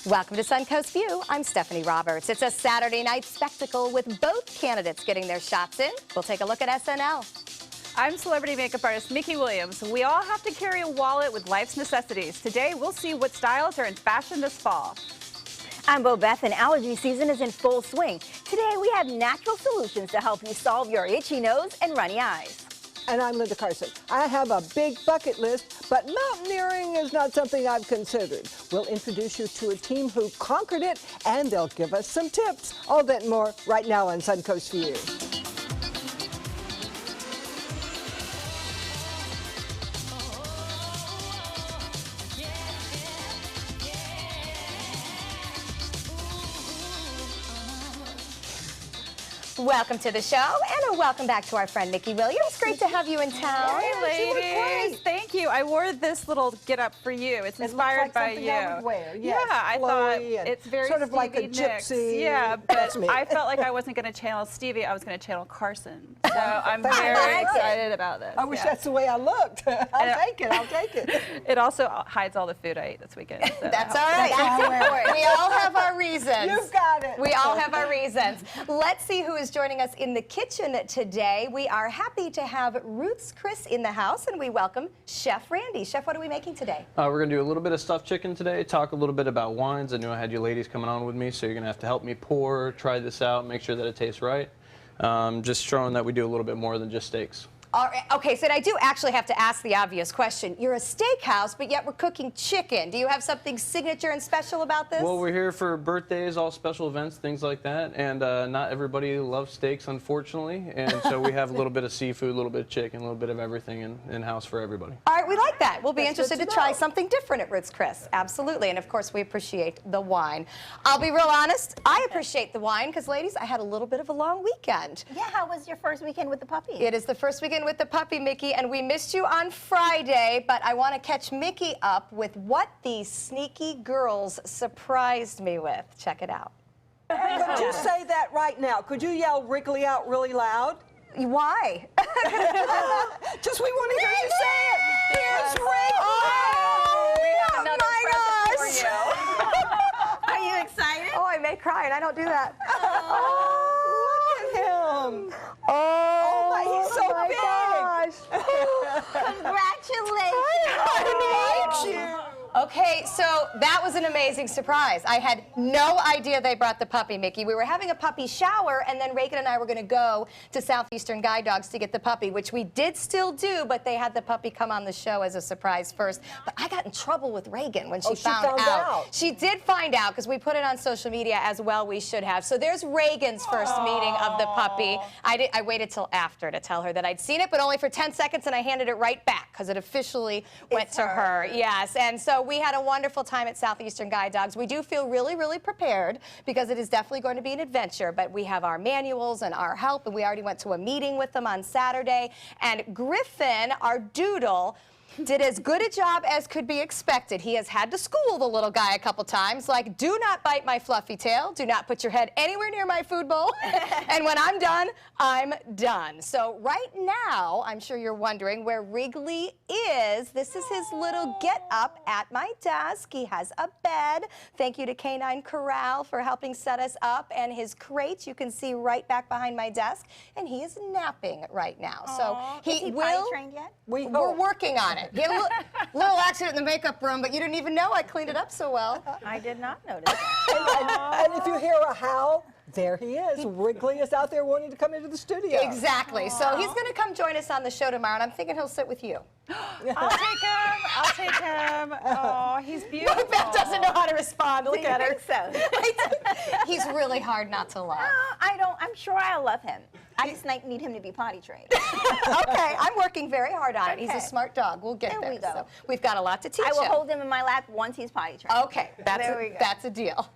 Welcome to Suncoast View. I'm Stephanie Roberts. It's a Saturday night spectacle with both candidates getting their shots in. We'll take a look at SNL. I'm celebrity makeup artist Mickey Williams. We all have to carry a wallet with life's necessities. Today, we'll see what styles are in fashion this fall. I'm Bo Beth, and allergy season is in full swing. Today, we have natural solutions to help you solve your itchy nose and runny eyes. And I'm Linda Carson. I have a big bucket list, but mountaineering is not something I've considered. We'll introduce you to a team who conquered it, and they'll give us some tips. All that and more right now on Suncoast View. Welcome to the show, and a welcome back to our friend Mickey Williams. Great to have you in town. Hey, ladies. Thank you. I wore this little get-up for you. It's inspired by you. I would wear. Yes, yeah, I thought it's very sort of like a Nicks. gypsy. Yeah, but That's me. I felt like I wasn't going to channel Stevie. I was going to channel Carson. So I'm very excited about this. I wish that's the way I looked. I'll take it. I'll take it. It also hides all the food I ate this weekend. So That's all right. That's important. We all have our reasons. You've got it. We all have our reasons. Let's see who is joining us in the kitchen today. We are happy to have Ruth's Chris in the house, and we welcome Chef Randy. Chef, what are we making today? We're going to do a little bit of stuffed chicken today, talk a little bit about wines. I knew I had you ladies coming on with me, so you're going to have to help me pour, try this out, make sure that it tastes right. Just showing that we do a little bit more than just steaks. All right, okay, so I do actually have to ask the obvious question. You're a steakhouse, but yet we're cooking chicken. Do you have something signature and special about this? Well, we're here for birthdays, all special events, things like that, and not everybody loves steaks, unfortunately, and so we have a little bit of seafood, a little bit of chicken, a little bit of everything in-house for everybody. All right, we like that. We'll be interested to try something different at Ruth's Chris. Absolutely, and of course we appreciate the wine. I'll be real honest, I appreciate the wine because, ladies, I had a little bit of a long weekend. Yeah, how was your first weekend with the puppy? It is the first weekend with the puppy, Mickey, and we missed you on Friday, but I want to catch Mickey up with what these sneaky girls surprised me with. Check it out. Could you say that right now? Could you yell Wrigley out really loud? Why? Just we want to hear you say it. Here's Wrigley. Oh my gosh. Are you excited? Oh, I may cry, and I don't do that. Look at him. Oh my, he's so big. Congratulations. I need you. Okay, so that was an amazing surprise. I had no idea they brought the puppy, Mickey. We were having a puppy shower, and then Reagan and I were going to go to Southeastern Guide Dogs to get the puppy, which we did still do, but they had the puppy come on the show as a surprise first. But I got in trouble with Reagan when she found out. She did find out, because we put it on social media as well. We should have. So there's Reagan's first meeting of the puppy. I waited till after to tell her that I'd seen it, but only for 10 seconds, and I handed it right back, because it officially went to her. Yes, and so we had a wonderful time at Southeastern Guide Dogs. We do feel really, really prepared because it is definitely going to be an adventure, but we have our manuals and our help, and we already went to a meeting with them on Saturday. And Griffin, our doodle, did as good a job as could be expected. He has had to school the little guy a couple times, like, do not bite my fluffy tail, do not put your head anywhere near my food bowl, and when I'm done, I'm done. So right now, I'm sure you're wondering where Wrigley is. This is his little get-up at my desk. He has a bed. Thank you to Canine Corral for helping set us up, and his crate you can see right back behind my desk, and he is napping right now. So Is he potty trained yet? We're working on it. He had a little accident in the makeup room, but you didn't even know I cleaned it up so well. I did not notice that. And if you hear a howl, there he is. Wrigley is out there wanting to come into the studio. Exactly. So he's going to come join us on the show tomorrow, and I'm thinking he'll sit with you. I'll take him. I'll take him. Oh, he's beautiful. Beth doesn't know how to respond. Look at her. So. He's really hard not to love. I'm sure I'll love him. I just need him to be potty trained. Okay, I'm working very hard on it. He's a smart dog. We'll get there. There we go. So we've got a lot to teach I will him. hold him in my lap once he's potty trained. Okay, that's a deal.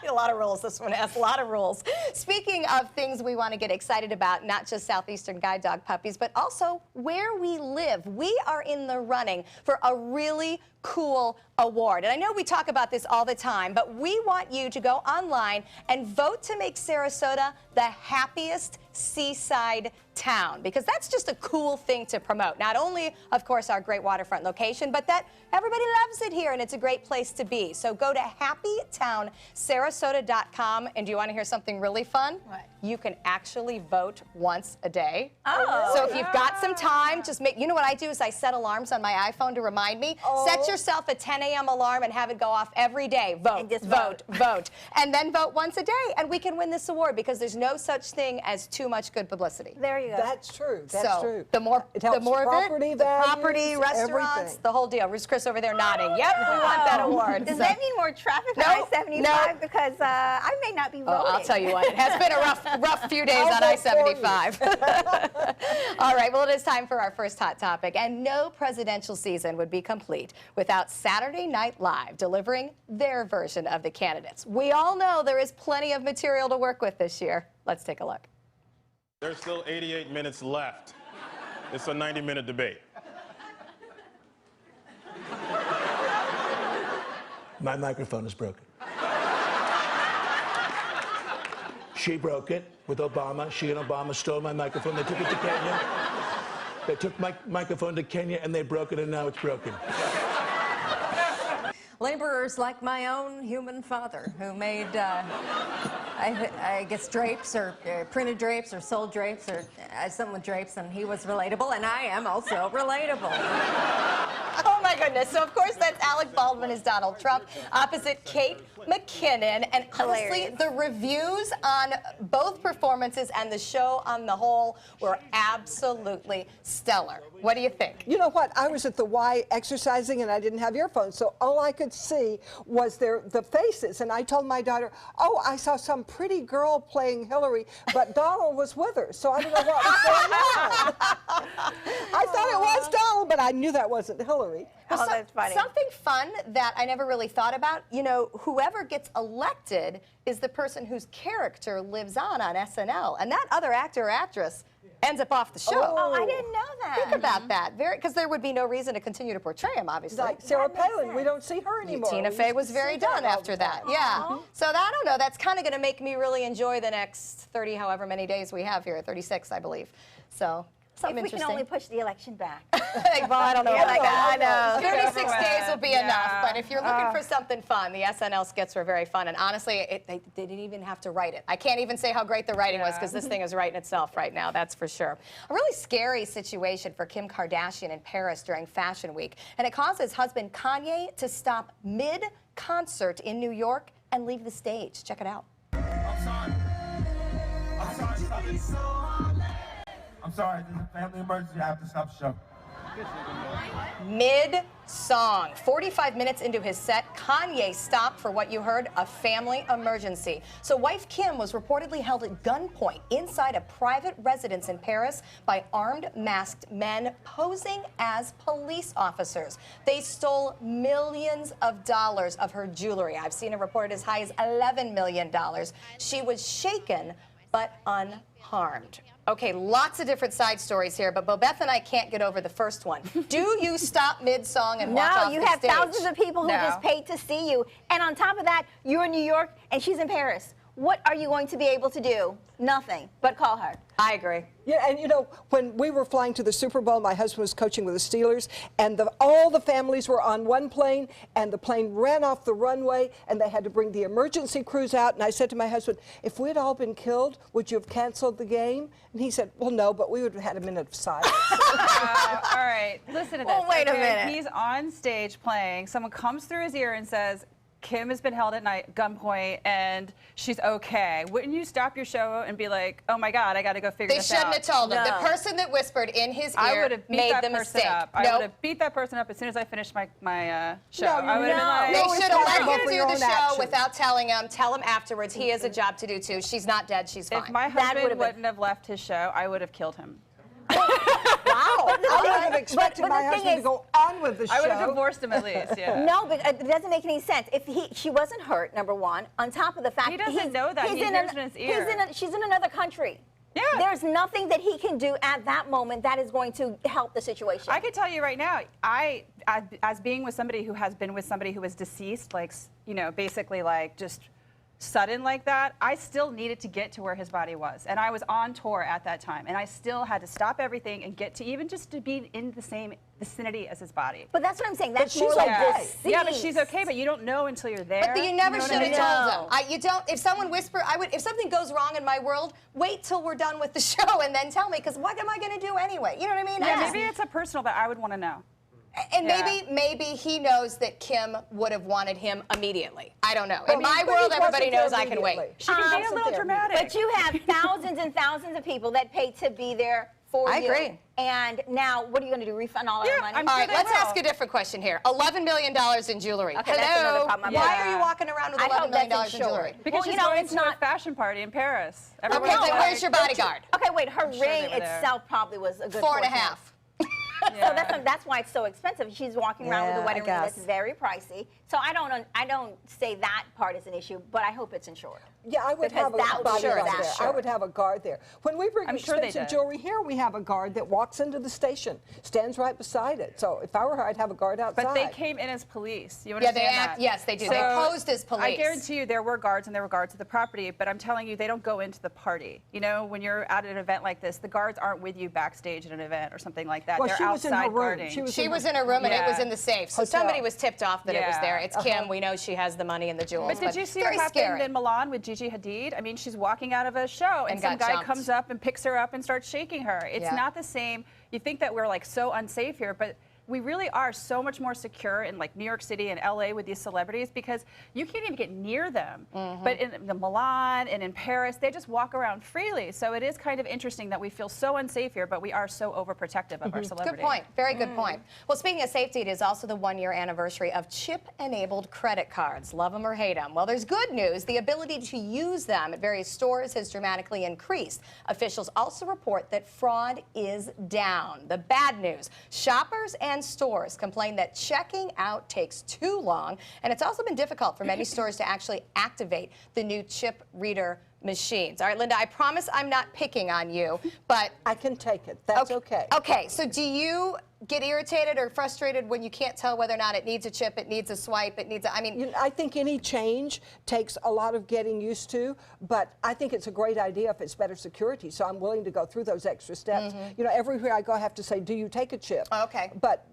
A lot of rules, this one has a lot of rules. Speaking of things we want to get excited about, not just Southeastern Guide Dog puppies, but also where we live. We are in the running for a really cool award. And I know we talk about this all the time, but we want you to go online and vote to make Sarasota the happiest seaside town, because that's just a cool thing to promote. Not only, of course, our great waterfront location, but that everybody loves it here and it's a great place to be. So go to happytownsarasota.com, and do you want to hear something really fun? What? You can actually vote once a day. Oh. So if you've got some time, just make, you know what I do is I set alarms on my iPhone to remind me. Set yourself a 10 a.m. alarm and have it go off every day. Vote, And just vote, vote. And then vote once a day, and we can win this award, because there's no such thing as too much good publicity. There you go. That's true. That's So true. the more It helps of property it, the values, property, restaurants, everything. the whole deal. Chris over there nodding. Yep, we want that award. Does So- that mean more traffic on No, I-75? no. Because I may not be voting. Oh, I'll tell you what, it has been a rough few days I'll on vote for I-75. All right, well, it is time for our first hot topic. And no presidential season would be complete without Saturday Night Live delivering their version of the candidates. We all know there is plenty of material to work with this year. Let's take a look. There's still 88 minutes left. It's a 90-minute debate. My microphone is broken. She broke it with Obama. She and Obama stole my microphone. They took it to Kenya. They took my microphone to Kenya and they broke it, and now it's broken. Laborers like my own human father, who made, I guess, drapes or printed drapes or sold drapes or something with drapes, and he was relatable, and I am also relatable. Oh my goodness. So of course that's Alec Baldwin as Donald Trump opposite Kate McKinnon. And honestly, Hilarious. the reviews on both performances and the show on the whole were absolutely stellar. What do you think? You know what? I was at the Y exercising and I didn't have earphones, so all I could see was the faces. And I told my daughter, "Oh, I saw some pretty girl playing Hillary, but Donald was with her, so I don't know what was going on." I thought it was Donald, but I knew that wasn't Hillary. Oh, that's funny. Something fun that I never really thought about, you know, whoever gets elected is the person whose character lives on SNL. And that other actor or actress ends up off the show. Oh, I didn't know that. Think about that. Because there would be no reason to continue to portray him, obviously. Like Sarah That makes Palin, we sense. don't see her anymore. Tina We Fey used was to very see that done all after the that. time. Yeah. So I don't know. That's kind of going to make me really enjoy the next 30, however many days we have here, 36, I believe. So something If we can interesting. only push the election back. Well, I don't know Yeah, about that. I know. 36 days will be Yeah. enough, but if you're looking for something fun, the SNL skits were very fun, and honestly, they didn't even have to write it. I can't even say how great the writing was, because this thing is writing itself right now, that's for sure. A really scary situation for Kim Kardashian in Paris during Fashion Week, and it caused his husband Kanye to stop mid-concert in New York and leave the stage. Check it out. I'm sorry, this is a family emergency. I have to stop the show. Mid-song, 45 minutes into his set, Kanye stopped for what you heard, a family emergency. So wife Kim was reportedly held at gunpoint inside a private residence in Paris by armed masked men posing as police officers. They stole millions of dollars of her jewelry. I've seen it reported as high as $11 million. She was shaken but unharmed. Okay, lots of different side stories here, but Bobeth and I can't get over the first one. Do you stop mid-song and walk No, off you the have stage? thousands of people who No. just paid to see you. And on top of that, you're in New York and she's in Paris. What are you going to be able to do? Nothing but call her. I agree. Yeah, and you know, when we were flying to the Super Bowl, my husband was coaching with the Steelers, and all the families were on one plane, and the plane ran off the runway, and they had to bring the emergency crews out. And I said to my husband, if we'd all been killed, would you have canceled the game? And he said, well, no, but we would have had a minute of silence. All right, listen to this. Well, wait a okay? minute. He's on stage playing. Someone comes through his ear and says, Kim has been held at night gunpoint and she's okay. Wouldn't you stop your show and be like, oh my God, I got to go figure They this out? shouldn't have told him. No. The person that whispered in his I ear would have beat made that the person mistake. up. I Nope. would have beat that person up as soon as I finished my show. No, I would have been They like, always should have let responsible him for do your the own show actions. without telling him. Tell him afterwards. He has a job to do too. She's not dead. She's fine. if my That husband would've been- wouldn't have left his show, I would have killed him. Wow, I would have expected but my the thing husband to is- go on with the show. I would have divorced him at least, yeah. No, but it doesn't make any sense. If she wasn't hurt, number one, on top of the fact He doesn't he's- know that. he's He in hears it in his ear. she's in another country. Yeah. There's nothing that he can do at that moment that is going to help the situation. I can tell you right now, as being with somebody who has been with somebody who was deceased, like, you know, basically like just sudden like that, I still needed to get to where his body was. And I was on tour at that time. And I still had to stop everything and get to even just to be in the same vicinity as his body. But that's what I'm saying. That's she's more like okay. deceased. Yeah, but she's okay, but you don't know until you're there. But you never should have I mean? told him. You don't. If someone whisper, if something goes wrong in my world, wait till we're done with the show and then tell me, because what am I going to do anyway? You know what I mean? Yeah, maybe it's a personal that I would want to know. And Yeah. maybe he knows that Kim would have wanted him immediately. I don't know. In But my he world, wasn't everybody knows there I can wait. immediately. She can be a little dramatic. But you have thousands and thousands of people that pay to be there for I you. agree. And now, what are you going to do? Refund all our money? I'm All sure right, they let's will. ask a different question here. $11 million in jewelry. Okay, Hello. that's another problem. Why Yeah. are you walking around with I $11 hope million that's in jewelry? insured. Because Well, she's you know, going it's to not- a fashion party in Paris. Okay, Everyone's then like- where's your bodyguard? Okay, wait, her sure they ring were there. itself probably was a good 4.5. So that's why it's so expensive. She's walking around with Yeah, a wedding I ring that's guess. very pricey. So I don't say that part is an issue, but I hope it's insured. Yeah, I would Because have a that would bodyguard sure, there. that's I sure. would have a guard there. When we bring I'm sure they expensive did. jewelry here, we have a guard that walks into the station, stands right beside it. So if I were her, I'd have a guard outside. But they came in as police. You Yeah, understand they act. that? Yes, they do. They posed as police. I guarantee you there were guards and there were guards at the property, but I'm telling you they don't go into the party. You know, when you're at an event like this, the guards aren't with you backstage at an event or something like that. Well, They're she was in outside her room. guarding. She was in her room and it Yeah. was in the safe. So Hotel. somebody was tipped off that it was Yeah. there. It's Kim. We know she has the money and the jewels. But did you see what very happened scary. in Milan with Gigi Hadid? I mean, she's walking out of a show and some got guy jumped. comes up and picks her up and starts shaking her. It's Yeah. not the same. You think that we're like so unsafe here, but we really are so much more secure in like New York City and LA with these celebrities because you can't even get near them. But in the Milan and in Paris, they just walk around freely. So it is kind of interesting that we feel so unsafe here, but we are so overprotective of our celebrities. Good point. Very good point. Well, speaking of safety, it is also the one-year anniversary of chip-enabled credit cards. Love them or hate them. Well, there's good news. The ability to use them at various stores has dramatically increased. Officials also report that fraud is down. The bad news, shoppers and stores complain that checking out takes too long, and it's also been difficult for many stores to actually activate the new chip reader machines. All right, Linda, I promise I'm not picking on you, but I can take it. That's okay. Okay, so do you get irritated or frustrated when you can't tell whether or not it needs a chip, it needs a swipe, it needs a, I mean... You know, I think any change takes a lot of getting used to, but I think it's a great idea if it's better security, so I'm willing to go through those extra steps. You know, everywhere I go, I have to say, do you take a chip? Okay. But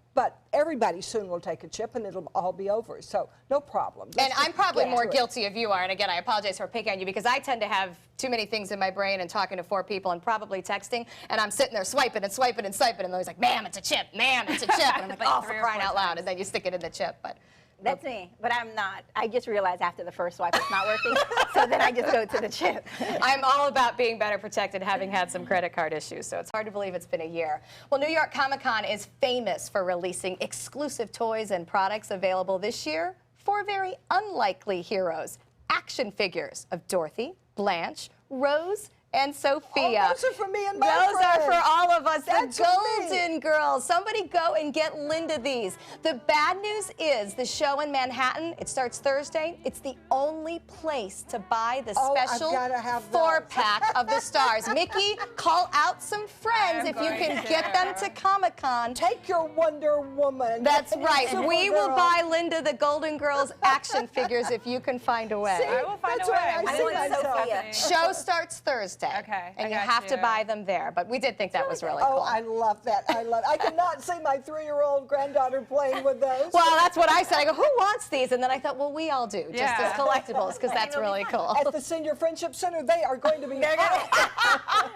everybody soon will take a chip and it'll all be over, so no problem. And I'm probably more guilty. guilty of you are, and again, I apologize for picking on you because I tend to have too many things in my brain and talking to 4 people and probably texting, and I'm sitting there swiping and swiping and swiping, and they're always like, ma'am, it's a chip, ma'am, it's a chip. And I'm like, Like oh, for 3 or crying 4 out loud, times. and then you stick it in the chip. But That's me, but I'm not. I just realized after the first swipe it's not working, so then I just go to the chip. I'm all about being better protected, having had some credit card issues, so it's hard to believe it's been a year. Well, New York Comic Con is famous for releasing exclusive toys and products available this year for very unlikely heroes. Action figures of Dorothy, Blanche, Rose, and Sophia. Oh, those are for me and my Those are for friends. all of us, That's the for me. Golden Girls. Somebody go and get Linda these. The bad news is the show in Manhattan, it starts Thursday. It's the only place to buy the Oh, I've special gotta have those. 4-pack of the stars. Mickey, call out some friends I'm if you can going get them to Comic-Con. Take your Wonder Woman. That's right. We will Supergirl. buy Linda the Golden Girls action figures if you can find a way. I will find That's a way. right, I We see will do myself. something. Show starts Thursday. Okay, And I you got have to you. buy them there. But we did think that was really Oh, cool. I love that. I cannot see my 3-year-old granddaughter playing with those. Well, that's what I said. I go, who wants these? And then I thought, well, we all do, just Yeah. as collectibles, because that's really cool. At the Senior Friendship Center, they are going to be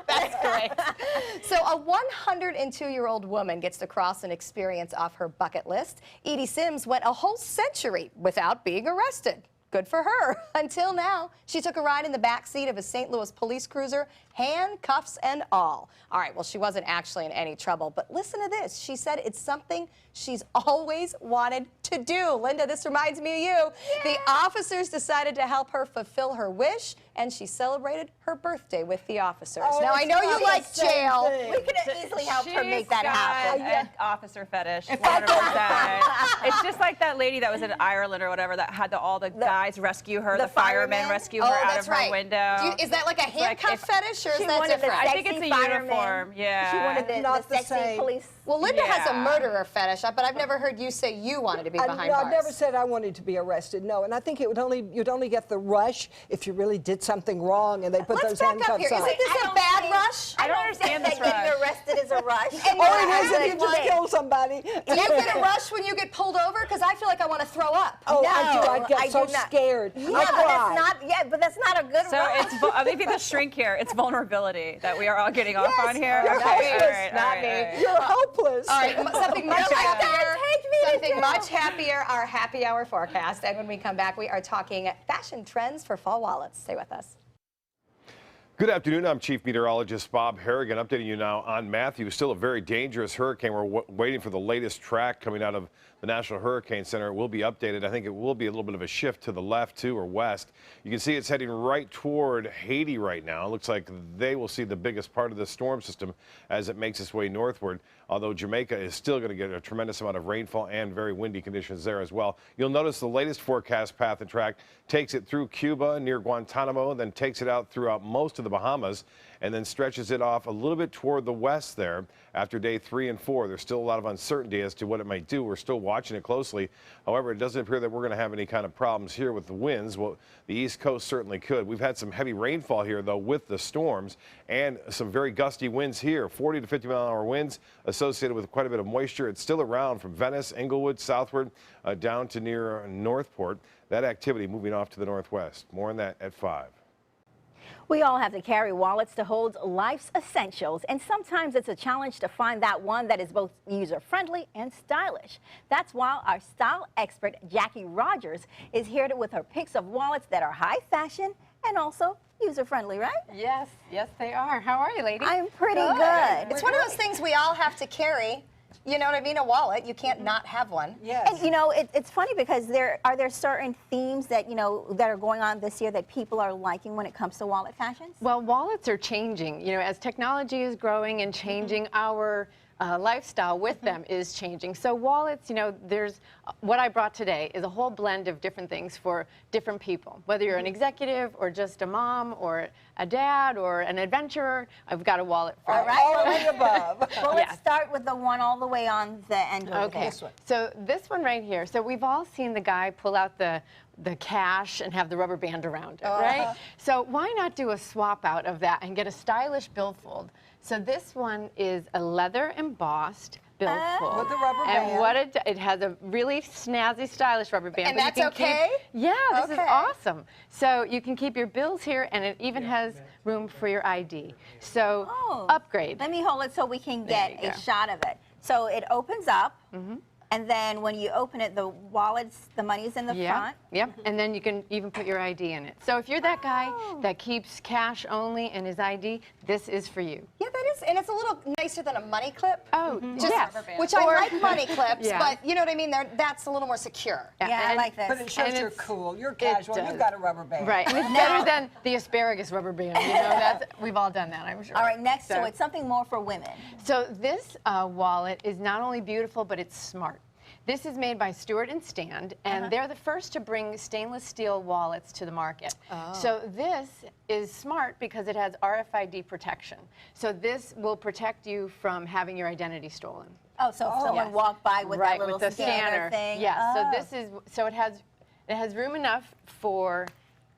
That's great. So a 102-year-old woman gets to cross an experience off her bucket list. Edie Sims went a whole century without being arrested. Good for her. Until now, she took a ride in the back seat of a St. Louis police cruiser, handcuffs and all. All right, well, she wasn't actually in any trouble, but listen to this. She said it's something she's always wanted to do. Linda, this reminds me of you. The officers decided to help her fulfill her wish, and she celebrated her birthday with the officers. Oh, now, I it's know not you the like same jail. thing. We could have easily helped her make that happen. An officer fetish. 100%. It's just like that lady that was in Ireland or whatever that had all the guys rescue her, the firemen rescue her out of her window. Is that like a handcuff fetish, or is that wanted different? I think it's a fireman. uniform. Yeah. She wanted the Not the sexy same. police. Well, Linda has a Yeah. murderer fetish, but I've never heard you say you wanted to be behind bars. I've never said I wanted to be arrested, no. And I think you'd only get the rush if you really did something wrong and they put Let's those back up handcuffs here. on. Isn't this a bad rush? I don't understand this that getting rush. arrested is a rush. And Oh, it is you're if you just kill somebody. Do you get a rush when you get pulled over? Because I feel like I want to throw up. Oh, I do. I No, get I so do not. scared. Yeah, I but cry. that's not. Yeah, but that's not a good So rush. it's maybe the shrink here. It's vulnerability that we are all getting off on here. You're Okay, hopeless. all right, Not all right, me. all right. You're hopeless. All right, something much happier. Take me to Something jail. much happier, our happy hour forecast. And when we come back, we are talking fashion trends for fall wallets. Stay with us. Good afternoon. I'm Chief Meteorologist Bob Harrigan, updating you now on Matthew. Still a very dangerous hurricane. We're waiting for the latest track coming out of the National Hurricane Center. It will be updated. I think it will be a little bit of a shift to the left, too, or west. You can see it's heading right toward Haiti right now. It looks like they will see the biggest part of the storm system as it makes its way northward, although Jamaica is still going to get a tremendous amount of rainfall and very windy conditions there as well. You'll notice the latest forecast path and track takes it through Cuba near Guantanamo, then takes it out throughout most of the Bahamas, and then stretches it off a little bit toward the west there after day 3 and 4. There's still a lot of uncertainty as to what it might do. We're still watching it closely. However, it doesn't appear that we're going to have any kind of problems here with the winds. Well, the East Coast certainly could. We've had some heavy rainfall here, though, with the storms and some very gusty winds here. 40 to 50 mile an hour winds associated with quite a bit of moisture. It's still around from Venice, Englewood, southward, down to near Northport. That activity moving off to the northwest. More on that at 5. We all have to carry wallets to hold life's essentials, and sometimes it's a challenge to find that one that is both user-friendly and stylish. That's why our style expert, Jackie Rogers, is here with her picks of wallets that are high fashion and also user-friendly, right? Yes, they are. How are you, ladies? I'm pretty good. It's one of those things we all have to carry. You know what I mean? A wallet. You can't not have one. Yes. And you know, it's funny because there are certain themes that that are going on this year that people are liking when it comes to wallet fashions. Well, wallets are changing. You know, as technology is growing and changing, our lifestyle with them is changing. So wallets, there's what I brought today is a whole blend of different things for different people. Whether you're an executive or just a mom or a dad or an adventurer, I've got a wallet for you. right. All of the above. Well, let's Yes. start with the one all the way on the end of Okay, this one. so this one right here. So we've all seen the guy pull out the cash and have the rubber band around it, right? So why not do a swap out of that and get a stylish billfold? So this one is a leather embossed billfold. With the rubber band. And what it has a really snazzy, stylish rubber band. And but you that's can okay? Yeah, this is Okay. awesome. So you can keep your bills here, and it even has room for your ID. So upgrade. Let me hold it so we can There get you a go. shot of it. So it opens up, and then when you open it, the wallet's, the money's in the front. Yep, and then you can even put your ID in it. So if you're that guy that keeps cash only and his ID, this is for you. Yeah, that is, and it's a little nicer than a money clip. Oh, Just, yes. which I like money clips, Yeah. but you know what I mean? That's a little more secure. Yeah, I and- like this. But it shows And you're it's- cool. You're it casual. does. You've got a rubber band. Right, and it's better than the asparagus rubber band. We've all done that, I'm sure. All right, next to So- it, something more for women. So this wallet is not only beautiful, but it's smart. This is made by Stewart and Stand, and they're the first to bring stainless steel wallets to the market. So this is smart because it has RFID protection. So this will protect you from having your identity stolen. Oh, so if someone Yes. walked by with Right, that little with the scanner thing. Yes. Oh. So this is it has room enough for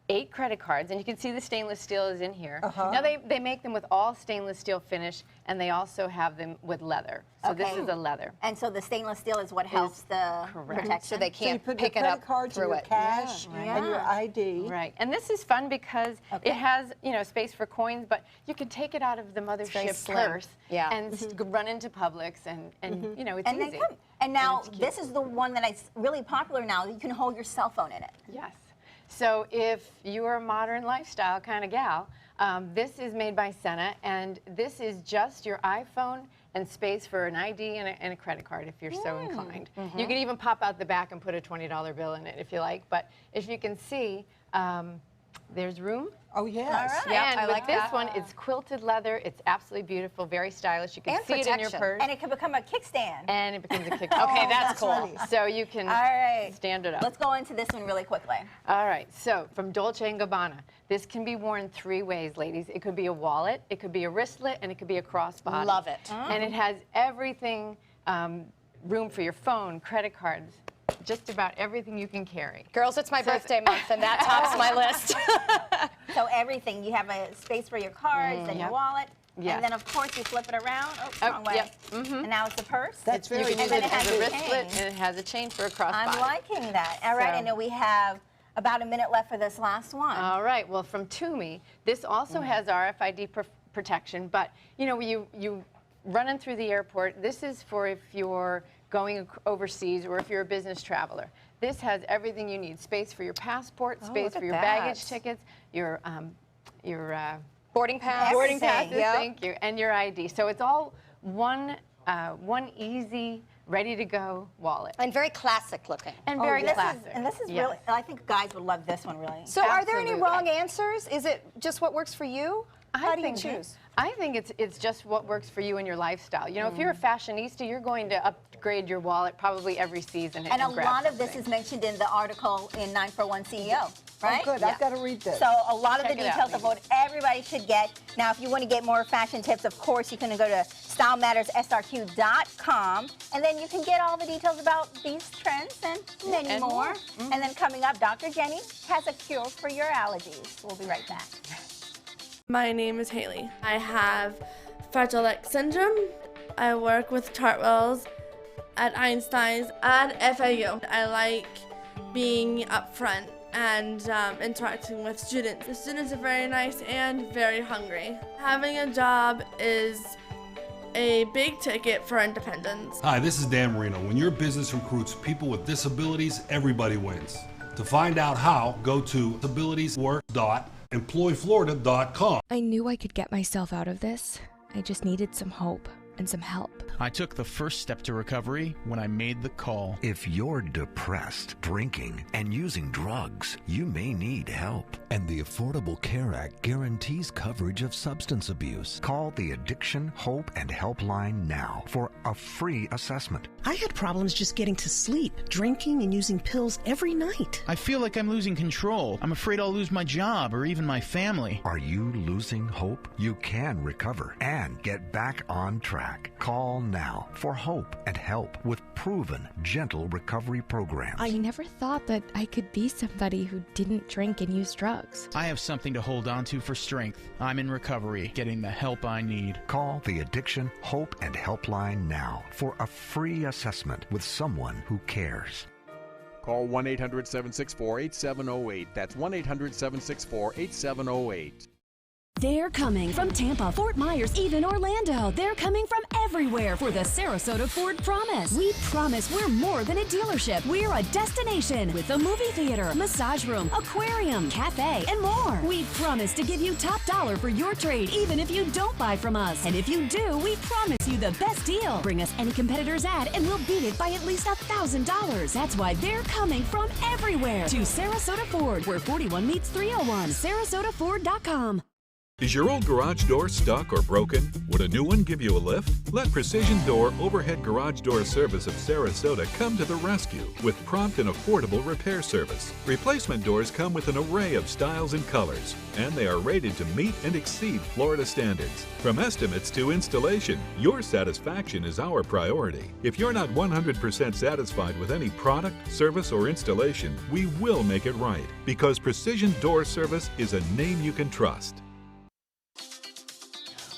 8 credit cards, and you can see the stainless steel is in here. Now they make them with all stainless steel finish, and they also have them with leather. So this Okay. is a leather. And so the stainless steel is what helps the correct. protection. So they So you can't put pick your it credit up cards and through your it. cash and your ID. Right, and this is fun because it has, space for coins, but you can take it out of the very mothership slim. purse Yeah. and run into Publix, and it's and easy. then come. And now it's cute. this is the one that is really popular now. You can hold your cell phone in it. Yes. So if you're a modern lifestyle kind of gal, this is made by Senna, and this is just your iPhone and space for an ID and a credit card if you're so inclined. You can even pop out the back and put a $20 bill in it if you like. But if you can see, there's room. Oh, yes. All right. Yeah, and I with like this that. one, it's quilted leather. It's absolutely beautiful, very stylish. You can And see it in your protection. purse. And it can become a kickstand. And it becomes a kick. Okay, that's cool. nice. So you can All right. stand it up. Let's go into this one really quickly. All right, so from Dolce & Gabbana, this can be worn 3 ways, ladies. It could be a wallet, it could be a wristlet, and it could be a crossbody. Love it. And it has everything, room for your phone, credit cards, just about everything you can carry. Girls, it's my birthday month, and that tops my list. So everything, you have a space for your cards and your Yep. wallet. Yes. And then, of course, you flip it around. Oh, Oh, wrong way. yep. And now it's a purse. That's You very can use And it then it as has a a wristlet, chain. and it has a chain for a crossbody. I'm liking that. All right, So- and then we have about a minute left for this last one. All right. Well, from Toomey, this also has RFID protection, but you know, you running through the airport. This is for if you're going overseas or if you're a business traveler. This has everything you need: space for your passport, space look for at your that. baggage tickets, your Boarding pass. boarding Everything. passes. Yep. Thank you, and your ID. So it's all one easy, ready-to-go wallet, And very classic looking. and very this classic. Is Yes. really, I think guys would love this one, really. So are there any Absolutely. wrong answers? Is it just what works for you? How do you choose? I think it's just what works for you and your lifestyle. You know, if you're a fashionista, you're going to upgrade your wallet probably every season. And a grab lot of this something. is mentioned in the article in 941 CEO, right? Oh, good. I've got to read this. So a lot of Check the it out, details of what everybody should get. Now, if you want to get more fashion tips, of course, you can go to stylematterssrq.com, and then you can get all the details about these trends and many And more. more. And then coming up, Dr. Jenny has a cure for your allergies. We'll be right back. My name is Haley. I have Fragile X syndrome. I work with Chartwells at Einstein's and FAU. I like being up front and interacting with students. The students are very nice and very hungry. Having a job is a big ticket for independence. Hi, this is Dan Marino. When your business recruits people with disabilities, everybody wins. To find out how, go to disabilitieswork.employflorida.com. I knew I could get myself out of this. I just needed some hope and some help. I took the first step to recovery when I made the call. If you're depressed, drinking, and using drugs, you may need help. And the Affordable Care Act guarantees coverage of substance abuse. Call the Addiction, Hope, and Helpline now for a free assessment. I had problems just getting to sleep, drinking and using pills every night. I feel like I'm losing control. I'm afraid I'll lose my job or even my family. Are you losing hope? You can recover and get back on track. Call now for hope and help with proven, gentle recovery programs. I never thought that I could be somebody who didn't drink and use drugs. I have something to hold on to for strength. I'm in recovery, getting the help I need. Call the Addiction, Hope, and Helpline now for a free assessment with someone who cares. Call 1-800-764-8708. That's 1-800-764-8708. They're coming from Tampa, Fort Myers, even Orlando. They're coming from everywhere for the Sarasota Ford Promise. We promise we're more than a dealership. We're a destination with a movie theater, massage room, aquarium, cafe, and more. We promise to give you top dollar for your trade, even if you don't buy from us. And if you do, we promise you the best deal. Bring us any competitor's ad and we'll beat it by at least $1,000. That's why they're coming from everywhere to Sarasota Ford, where 41 meets 301. SarasotaFord.com. Is your old garage door stuck or broken? Would a new one give you a lift? Let Precision Door Overhead Garage Door Service of Sarasota come to the rescue with prompt and affordable repair service. Replacement doors come with an array of styles and colors, and they are rated to meet and exceed Florida standards. From estimates to installation, your satisfaction is our priority. If you're not 100% satisfied with any product, service, or installation, we will make it right, because Precision Door Service is a name you can trust.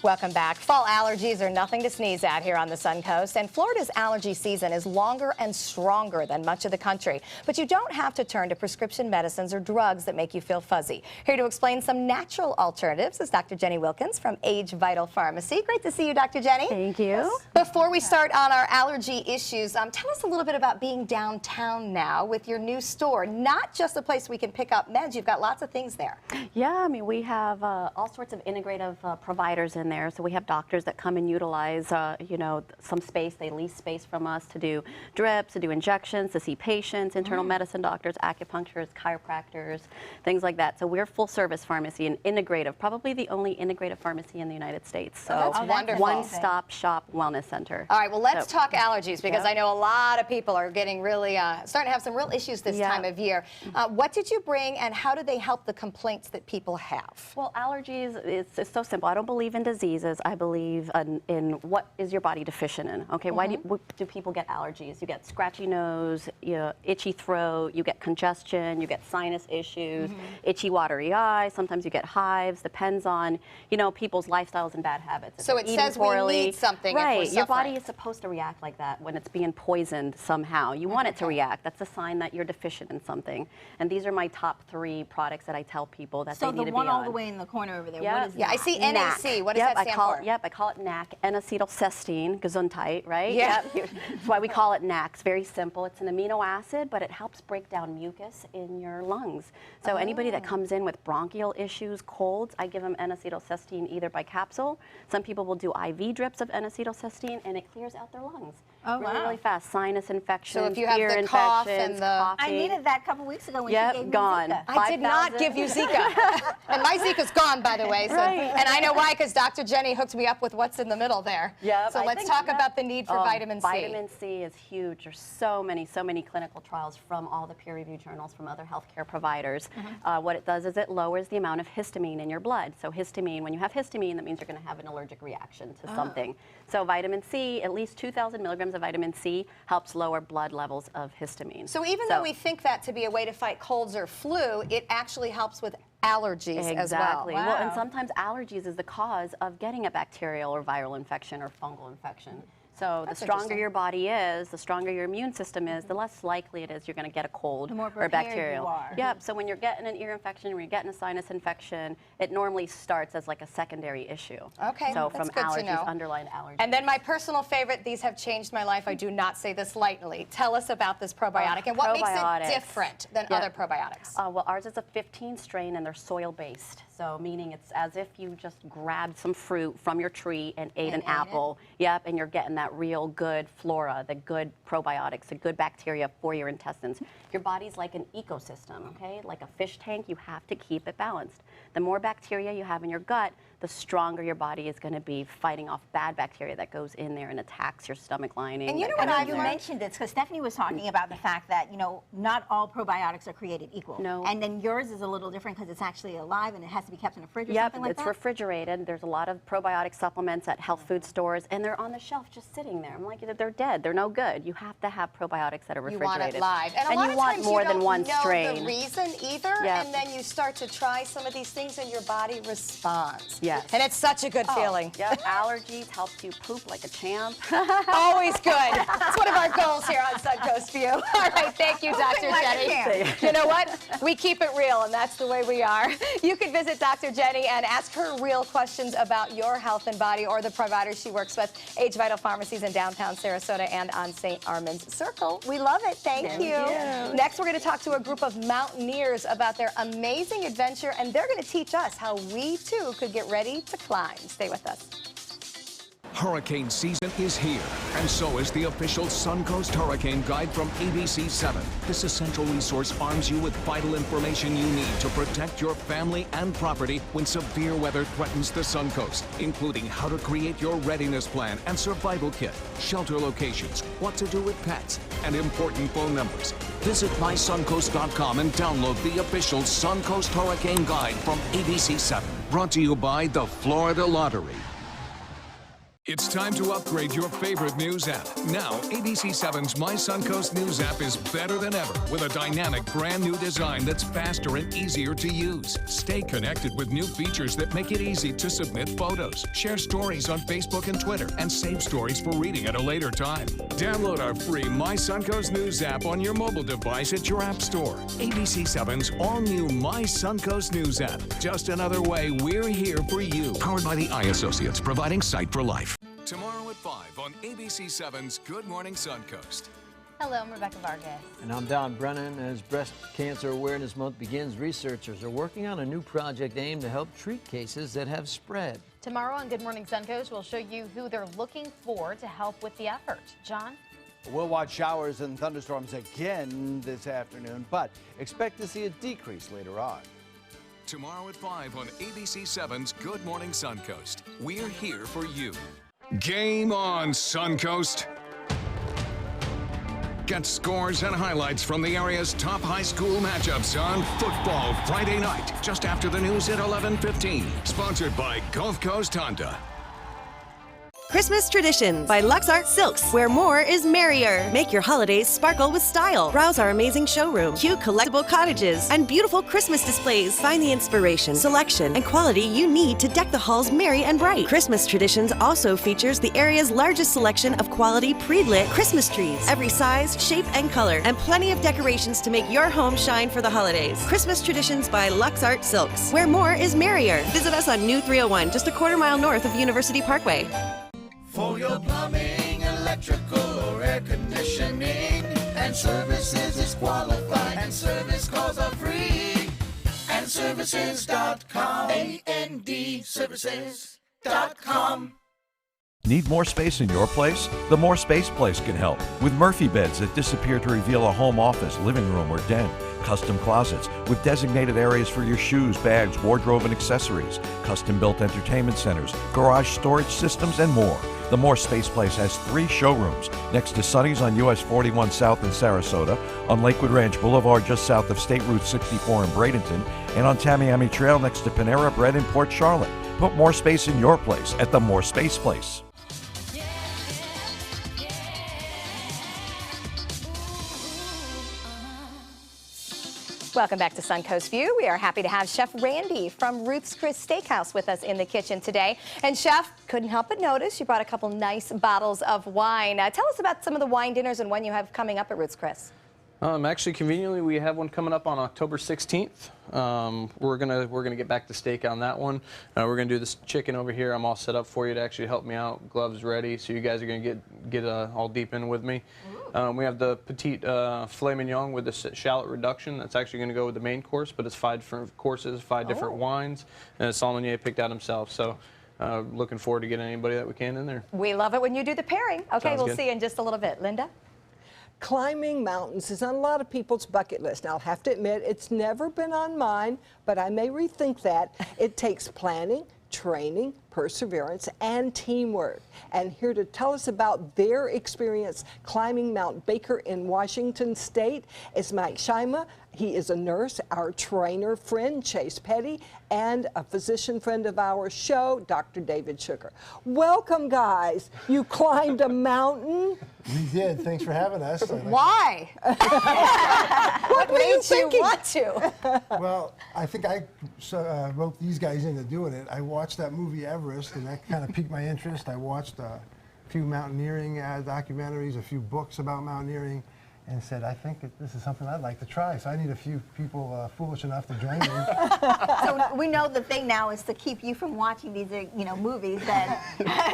Welcome back. Fall allergies are nothing to sneeze at here on the Suncoast, and Florida's allergy season is longer and stronger than much of the country. But you don't have to turn to prescription medicines or drugs that make you feel fuzzy. Here to explain some natural alternatives is Dr. Jenny Wilkins from Age Vital Pharmacy. Great to see you, Dr. Jenny. Thank you. Before we start on our allergy issues, tell us a little bit about being downtown now with your new store. Not just a place we can pick up meds, you've got lots of things there. Yeah, I mean, we have all sorts of integrative providers in there. there. So we have doctors that come and utilize, you know, some space. They lease space from us to do drips, to do injections, to see patients, internal medicine doctors, acupuncturists, chiropractors, things like that. So we're full service pharmacy and integrative, probably the only integrative pharmacy in the United States. So that's wonderful. One-stop shop wellness center. All right, well, let's So- talk allergies, because I know a lot of people are getting really, starting to have some real issues this time of year. What did you bring, and how do they help the complaints that people have? Well, allergies, it's so simple. I don't believe in diseases. I believe in what is your body deficient in. Okay, why do people get allergies? You get scratchy nose, itchy throat, you get congestion, you get sinus issues, itchy, watery eyes. Sometimes you get hives. Depends on, you know, people's lifestyles and bad habits. If So they're it eating says poorly, we need something if we're right? Your body suffering. is supposed to react like that when it's being poisoned somehow. You want it to react. That's a sign that you're deficient in something. And these are my top 3 products that I tell people that So they need the to be one on. all the way in the corner over there, Yep. what is Yeah, I that? see NAC. What does Yep, that stand for? Yep, I call it NAC, N-acetylcysteine, Gesundheit, right? Yeah. Yep. That's why we call it NAC. It's very simple. It's an amino acid, but it helps break down mucus in your lungs. So anybody that comes in with bronchial issues, colds, I give them N-acetylcysteine either by capsule. Some people will do IV drips of N-acetylcysteine, and it clears out their lungs. Oh, really, wow. really fast. Sinus infections, So if you have ear the cough and infections, the... coughing. I needed that a couple weeks ago when she Yep, gave me gone. Zika. I did not 5,000. give you Zika. And my Zika's gone, by the way. So, Right. And I know why, because Dr. Jenny hooked me up with what's in the middle there. Yep, So I let's think talk that- about the need for vitamin C. Vitamin C is huge. There's so many clinical trials from all the peer-reviewed journals from other healthcare providers. What it does is it lowers the amount of histamine in your blood. So histamine, when you have histamine, that means you're going to have an allergic reaction to something. So vitamin C, at least 2,000 milligrams of vitamin C, helps lower blood levels of histamine. So even though we think that to be a way to fight colds or flu, it actually helps with allergies as well. Exactly. Well, and sometimes allergies is the cause of getting a bacterial or viral infection or fungal infection. So That's the stronger interesting. your body is, the stronger your immune system is, the less likely it is you're going to get a cold The more or prepared bacterial. you are. Yep. So when you're getting an ear infection, when you're getting a sinus infection, it normally starts as like a secondary issue. Okay, So that's from good to allergies, know. underlying allergies. And then my personal favorite, these have changed my life. I do not say this lightly. Tell us about this probiotic and what makes Probiotics. it different than Yep. other probiotics. Well, ours is a 15 strain and they're soil-based. So meaning it's as if you just grabbed some fruit from your tree and ate an apple. Yep, and you're getting that real good flora, the good probiotics, the good bacteria for your intestines. Your body's like an ecosystem, okay? Like a fish tank, you have to keep it balanced. The more bacteria you have in your gut, the stronger your body is going to be fighting off bad bacteria that goes in there and attacks your stomach lining. And you know that what, goes you in there. mentioned this because Stephanie was talking about the fact that, you know, not all probiotics are created equal. No. And then yours is a little different because it's actually alive and it has to be kept in a fridge or Yep, something like it's that? refrigerated. There's a lot of probiotic supplements at health food stores, and they're on the shelf just sitting there. I'm like, they're dead. They're no good. You have to have probiotics that are You refrigerated. want it live. And a lot you of want times more you than don't one know strain. the reason either, Yep. and then you start to try some of these things and your body responds. Yes. And it's such a good feeling. Yep, allergies helps you poop like a champ. Always good. That's one of our goals here on Suncoast View. All right, thank you, Dr. like a Jenny. champ. You know what? We keep it real, and that's the way we are. You can visit Dr. Jenny and ask her real questions about your health and body or the providers she works with. Age Vital Pharmacies in downtown Sarasota and on St. Armand's Circle. We love it. Thank you. Next, we're going to talk to a group of mountaineers about their amazing adventure, and they're going to teach us how we, too, could get ready to climb. Stay with us. Hurricane season is here, and so is the official Suncoast Hurricane Guide from ABC 7. This essential resource arms you with vital information you need to protect your family and property when severe weather threatens the Suncoast, including how to create your readiness plan and survival kit, shelter locations, what to do with pets, and important phone numbers. Visit mysuncoast.com and download the official Suncoast Hurricane Guide from ABC 7. Brought to you by the Florida Lottery. It's time to upgrade your favorite news app. Now, ABC7's My Suncoast News app is better than ever with a dynamic brand new design that's faster and easier to use. Stay connected with new features that make it easy to submit photos, share stories on Facebook and Twitter, and save stories for reading at a later time. Download our free My Suncoast News app on your mobile device at your app store. ABC7's all-new My Suncoast News app. Just another way we're here for you. Powered by the Eye Associates, providing sight for life. Tomorrow at 5 on ABC7's Good Morning Suncoast. Hello, I'm Rebecca Vargas. And I'm Don Brennan. As Breast Cancer Awareness Month begins, researchers are working on a new project aimed to help treat cases that have spread. Tomorrow on Good Morning Suncoast, we'll show you who they're looking for to help with the effort. John? We'll watch showers and thunderstorms again this afternoon, but expect to see a decrease later on. Tomorrow at 5 on ABC 7's Good Morning Suncoast. We're here for you. Game on, Suncoast. Get scores and highlights from the area's top high school matchups on Football Friday night, just after the news at 11:15. Sponsored by Gulf Coast Honda. Christmas Traditions by Luxart Silks, where more is merrier. Make your holidays sparkle with style. Browse our amazing showroom, cute collectible cottages, and beautiful Christmas displays. Find the inspiration, selection, and quality you need to deck the halls merry and bright. Christmas Traditions also features the area's largest selection of quality pre-lit Christmas trees, every size, shape, and color, and plenty of decorations to make your home shine for the holidays. Christmas Traditions by Luxart Silks, where more is merrier. Visit us on New 301, just a quarter-mile north of University Parkway. For your plumbing, electrical, or air conditioning, and services is qualified, and service calls are free. And services.com, A-N-D, services.com. Need more space in your place? The More Space Place can help. With Murphy beds that disappear to reveal a home office, living room, or den. Custom closets with designated areas for your shoes, bags, wardrobe, and accessories. Custom-built entertainment centers, garage storage systems, and more. The More Space Place has 3 showrooms next to Sunny's on US 41 South in Sarasota, on Lakewood Ranch Boulevard just south of State Route 64 in Bradenton, and on Tamiami Trail next to Panera Bread in Port Charlotte. Put more space in your place at the More Space Place. Welcome back to Suncoast View. We are happy to have Chef Randy from Ruth's Chris Steakhouse with us in the kitchen today. And Chef, couldn't help but notice you brought a couple nice bottles of wine. Tell us about some of the wine dinners and one you have coming up at Ruth's Chris. Actually, conveniently, we have one coming up on October 16th. We're gonna get back to steak on that one. We're gonna do this chicken over here. I'm all set up for you to actually help me out. Gloves ready, so you guys are gonna get all deep in with me. We have the petite filet mignon with the shallot reduction. That's actually gonna go with the main course, but it's 5 different courses, 5 different wines, and a sommelier picked out himself. So. Looking forward to getting anybody that we can in there. We love it when you do the pairing. Okay, Sounds we'll good. see you in just a little bit. Linda? Climbing mountains is on a lot of people's bucket list. Now, I'll have to admit, it's never been on mine, but I may rethink that. It takes planning, training, perseverance, and teamwork. And here to tell us about their experience climbing Mount Baker in Washington State is Mike Shima. He is a nurse, our trainer friend, Chase Petty, and a physician friend of our show, Dr. David Sugar. Welcome, guys. You climbed a mountain? We did. Thanks for having us. Why? What made you want to? Well, I think I roped these guys into doing it. I watched that movie Everest, and that kind of piqued my interest. I watched a few mountaineering documentaries, a few books about mountaineering, and said, I think this is something I'd like to try. So I need a few people foolish enough to join me. So we know the thing now is to keep you from watching these, movies that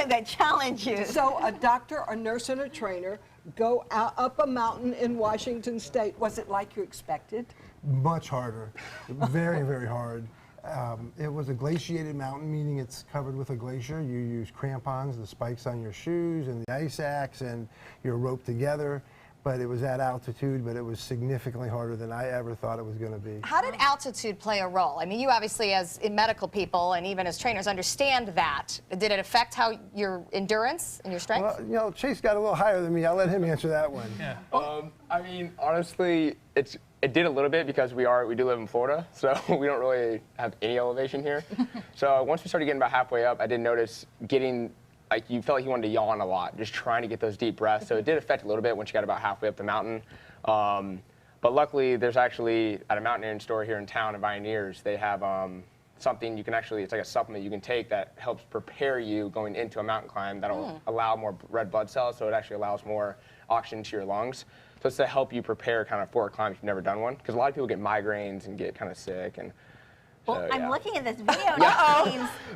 that challenge you. So a doctor, a nurse, and a trainer go up a mountain in Washington State. Was it like you expected? Much harder. Very, very hard. It was a glaciated mountain, meaning it's covered with a glacier. You use crampons, the spikes on your shoes, and the ice axe, and you're roped together. But it was at altitude, but it was significantly harder than I ever thought it was going to be. How did altitude play a role? I mean, you obviously, as medical people and even as trainers, understand that. Did it affect your endurance and your strength? Well, Chase got a little higher than me. I'll let him answer that one. Yeah. I mean, honestly, it did a little bit because we do live in Florida, so we don't really have any elevation here. So once we started getting about halfway up, I did notice you felt like you wanted to yawn a lot, just trying to get those deep breaths. So it did affect a little bit once you got about halfway up the mountain. But luckily, there's actually, at a mountaineering store here in town, at Pioneers, they have something you can actually, it's like a supplement you can take that helps prepare you going into a mountain climb that'll allow more red blood cells, so it actually allows more oxygen to your lungs. So it's to help you prepare kind of for a climb if you've never done one. Because a lot of people get migraines and get kind of sick. And Well, so, I'm yeah. looking at this video.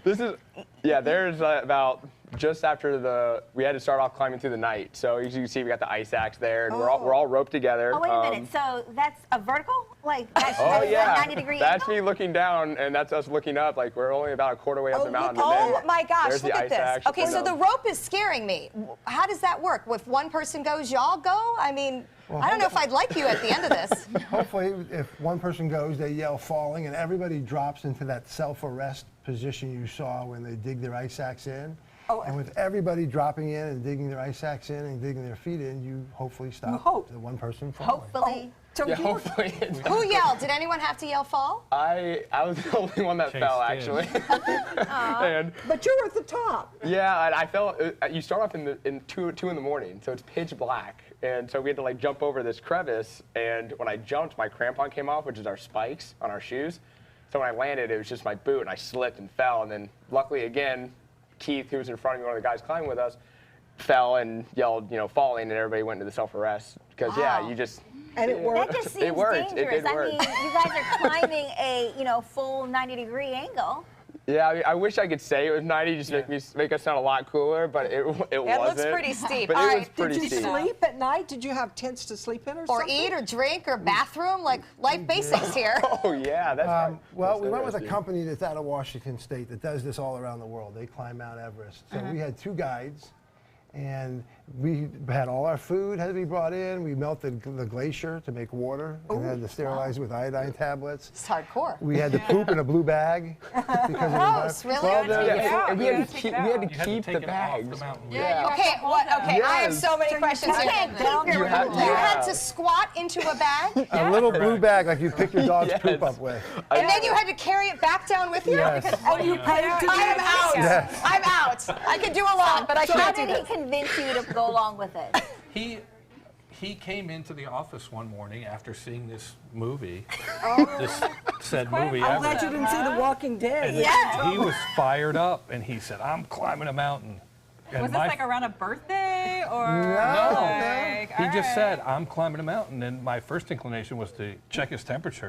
This is, there's about just after we had to start off climbing through the night. So as you can see, we got the ice axe there, and we're all roped together. Oh, wait a minute. So that's a vertical? Like, that's, Oh that's yeah, a 90-degree that's angle? me looking down, and that's us looking up. Like we're only about a quarter way up the mountain. and Oh then my gosh, there's look the at ice this. axe, Okay, so the rope is scaring me. How does that work? If one person goes, y'all go? I mean, I don't know if I'd like you at the end of this. Hopefully, if one person goes, they yell falling, and everybody drops into that self-arrest position you saw when they dig their ice axe in. And with everybody dropping in and digging their ice axe in and digging their feet in, you hopefully stop the one person falling. Hopefully. Yeah, hopefully. Who yelled? Did anyone have to yell fall? I was the only one that fell, actually. But you're at the top. Yeah, and I fell. You start off in 2 in the morning, so it's pitch black, and so we had to like jump over this crevice. And when I jumped, my crampon came off, which is our spikes on our shoes. So when I landed, it was just my boot, and I slipped and fell. And then luckily, again, Keith, who was in front of me, one of the guys climbing with us, fell and yelled, falling, and everybody went into the self-arrest. Because yeah, you just. And it worked. That just seems it worked. dangerous. It did work. I mean, you guys are climbing a, full 90-degree angle. Yeah, I wish I could say it was 90, just make us sound a lot cooler, but it wasn't. It looks pretty steep. But it was pretty Did you steep. sleep at night? Did you have tents to sleep in or something? Or eat or drink or bathroom, like life basics here. Oh yeah, that's right. Well, That's we went with a interesting. company that's out of Washington State that does this all around the world. They climb Mount Everest. So we had 2 guides, and we had all our food had to be brought in. We melted the glacier to make water and had to sterilize with iodine tablets. It's hardcore. We had to poop in a blue bag. Gross, really? And we had to keep the bags. Okay, okay, I have so many questions here. You had to squat into a bag? A little blue bag like you pick your dog's poop up with. And then you had to carry it back down with you? Yes. Because you paid to do I am that? out. Yes. I'm out. I can do a lot, but I How can't do did he this. convince you to go along with it? He came into the office one morning after seeing this movie, this said movie. I'm glad you didn't see The Walking Dead. And he was fired up, and he said, "I'm climbing a mountain." And Was this like around a birthday or? No, like, he all just right. said, "I'm climbing a mountain," and my first inclination was to check his temperature.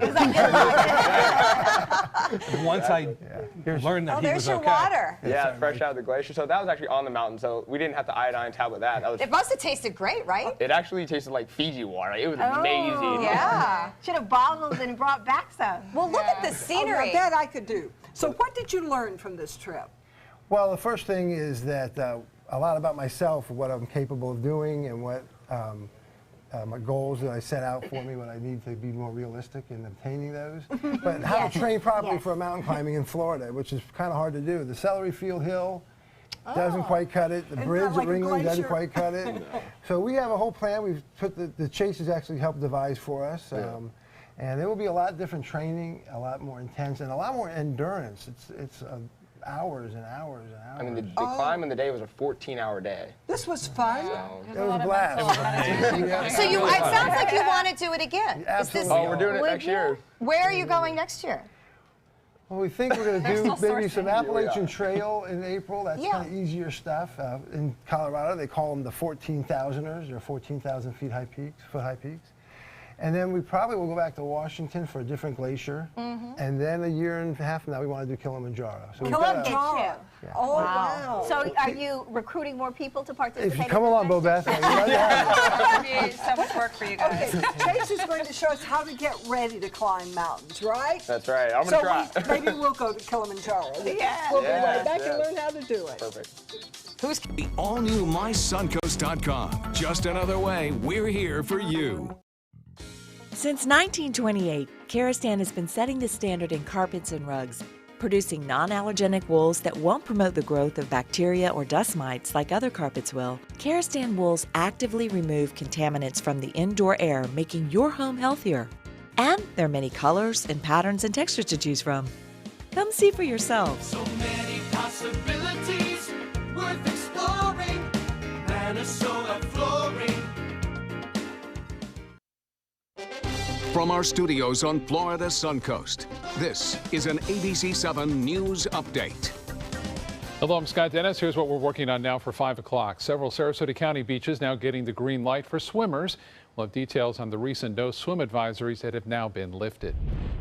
Once I learned that he was okay. water. Yeah, fresh out of the glacier. So that was actually on the mountain, so we didn't have to iodine tablet that. That was. It must have tasted great, right? It actually tasted like Fiji water. It was amazing. Yeah. Should have bottled and brought back some. Well, look at the scenery. That I could do. So what did you learn from this trip? Well, the first thing is that a lot about myself, what I'm capable of doing, and what my goals that I set out for me, what I need to be more realistic in obtaining those. But how to train properly for mountain climbing in Florida, which is kind of hard to do. The Celery Field Hill doesn't quite cut it. The bridge at Ringling doesn't quite cut it. So we have a whole plan. We've put the Chase has actually helped devise for us. And there will be a lot different training, a lot more intense, and a lot more endurance. It's hours and hours and hours. I mean, the climb in the day was a 14-hour day. This was fun. It was a blast. So it sounds like you want to do it again. Absolutely. Oh, we're doing it next year. Where are you going next year? Well, we think we're going to do maybe some Yeah. Appalachian Trail in April. That's Yeah. kind of easier stuff. In Colorado, they call them the 14,000ers, or 14,000 foot high peaks. And then we probably will go back to Washington for a different glacier. And then a year and a half from now, we want to do Kilimanjaro. So we've got Kilimanjaro. Oh, wow. So are you recruiting more people to participate? if you come along, Bo Beth, we'd love to have you. Maybe so much work for you guys. Okay, Chase is going to show us how to get ready to climb mountains, right? That's right. I'm going to try. Maybe we'll go to Kilimanjaro. Yeah. We'll be right Yes, back and yes. learn how to do it. Perfect. The all-new mysuncoast.com. Just another way we're here for you. Since 1928, Karastan has been setting the standard in carpets and rugs, producing non-allergenic wools that won't promote the growth of bacteria or dust mites like other carpets will. Karastan wools actively remove contaminants from the indoor air, making your home healthier. And there are many colors and patterns and textures to choose from. Come see for yourselves. So many possibilities worth exploring. Minnesota flooring. From our studios on Florida's Suncoast, this is an ABC 7 News Update. Hello, I'm Scott Dennis. Here's what we're working on now for 5 o'clock. Several Sarasota County beaches now getting the green light for swimmers. We'll have details on the recent no swim advisories that have now been lifted.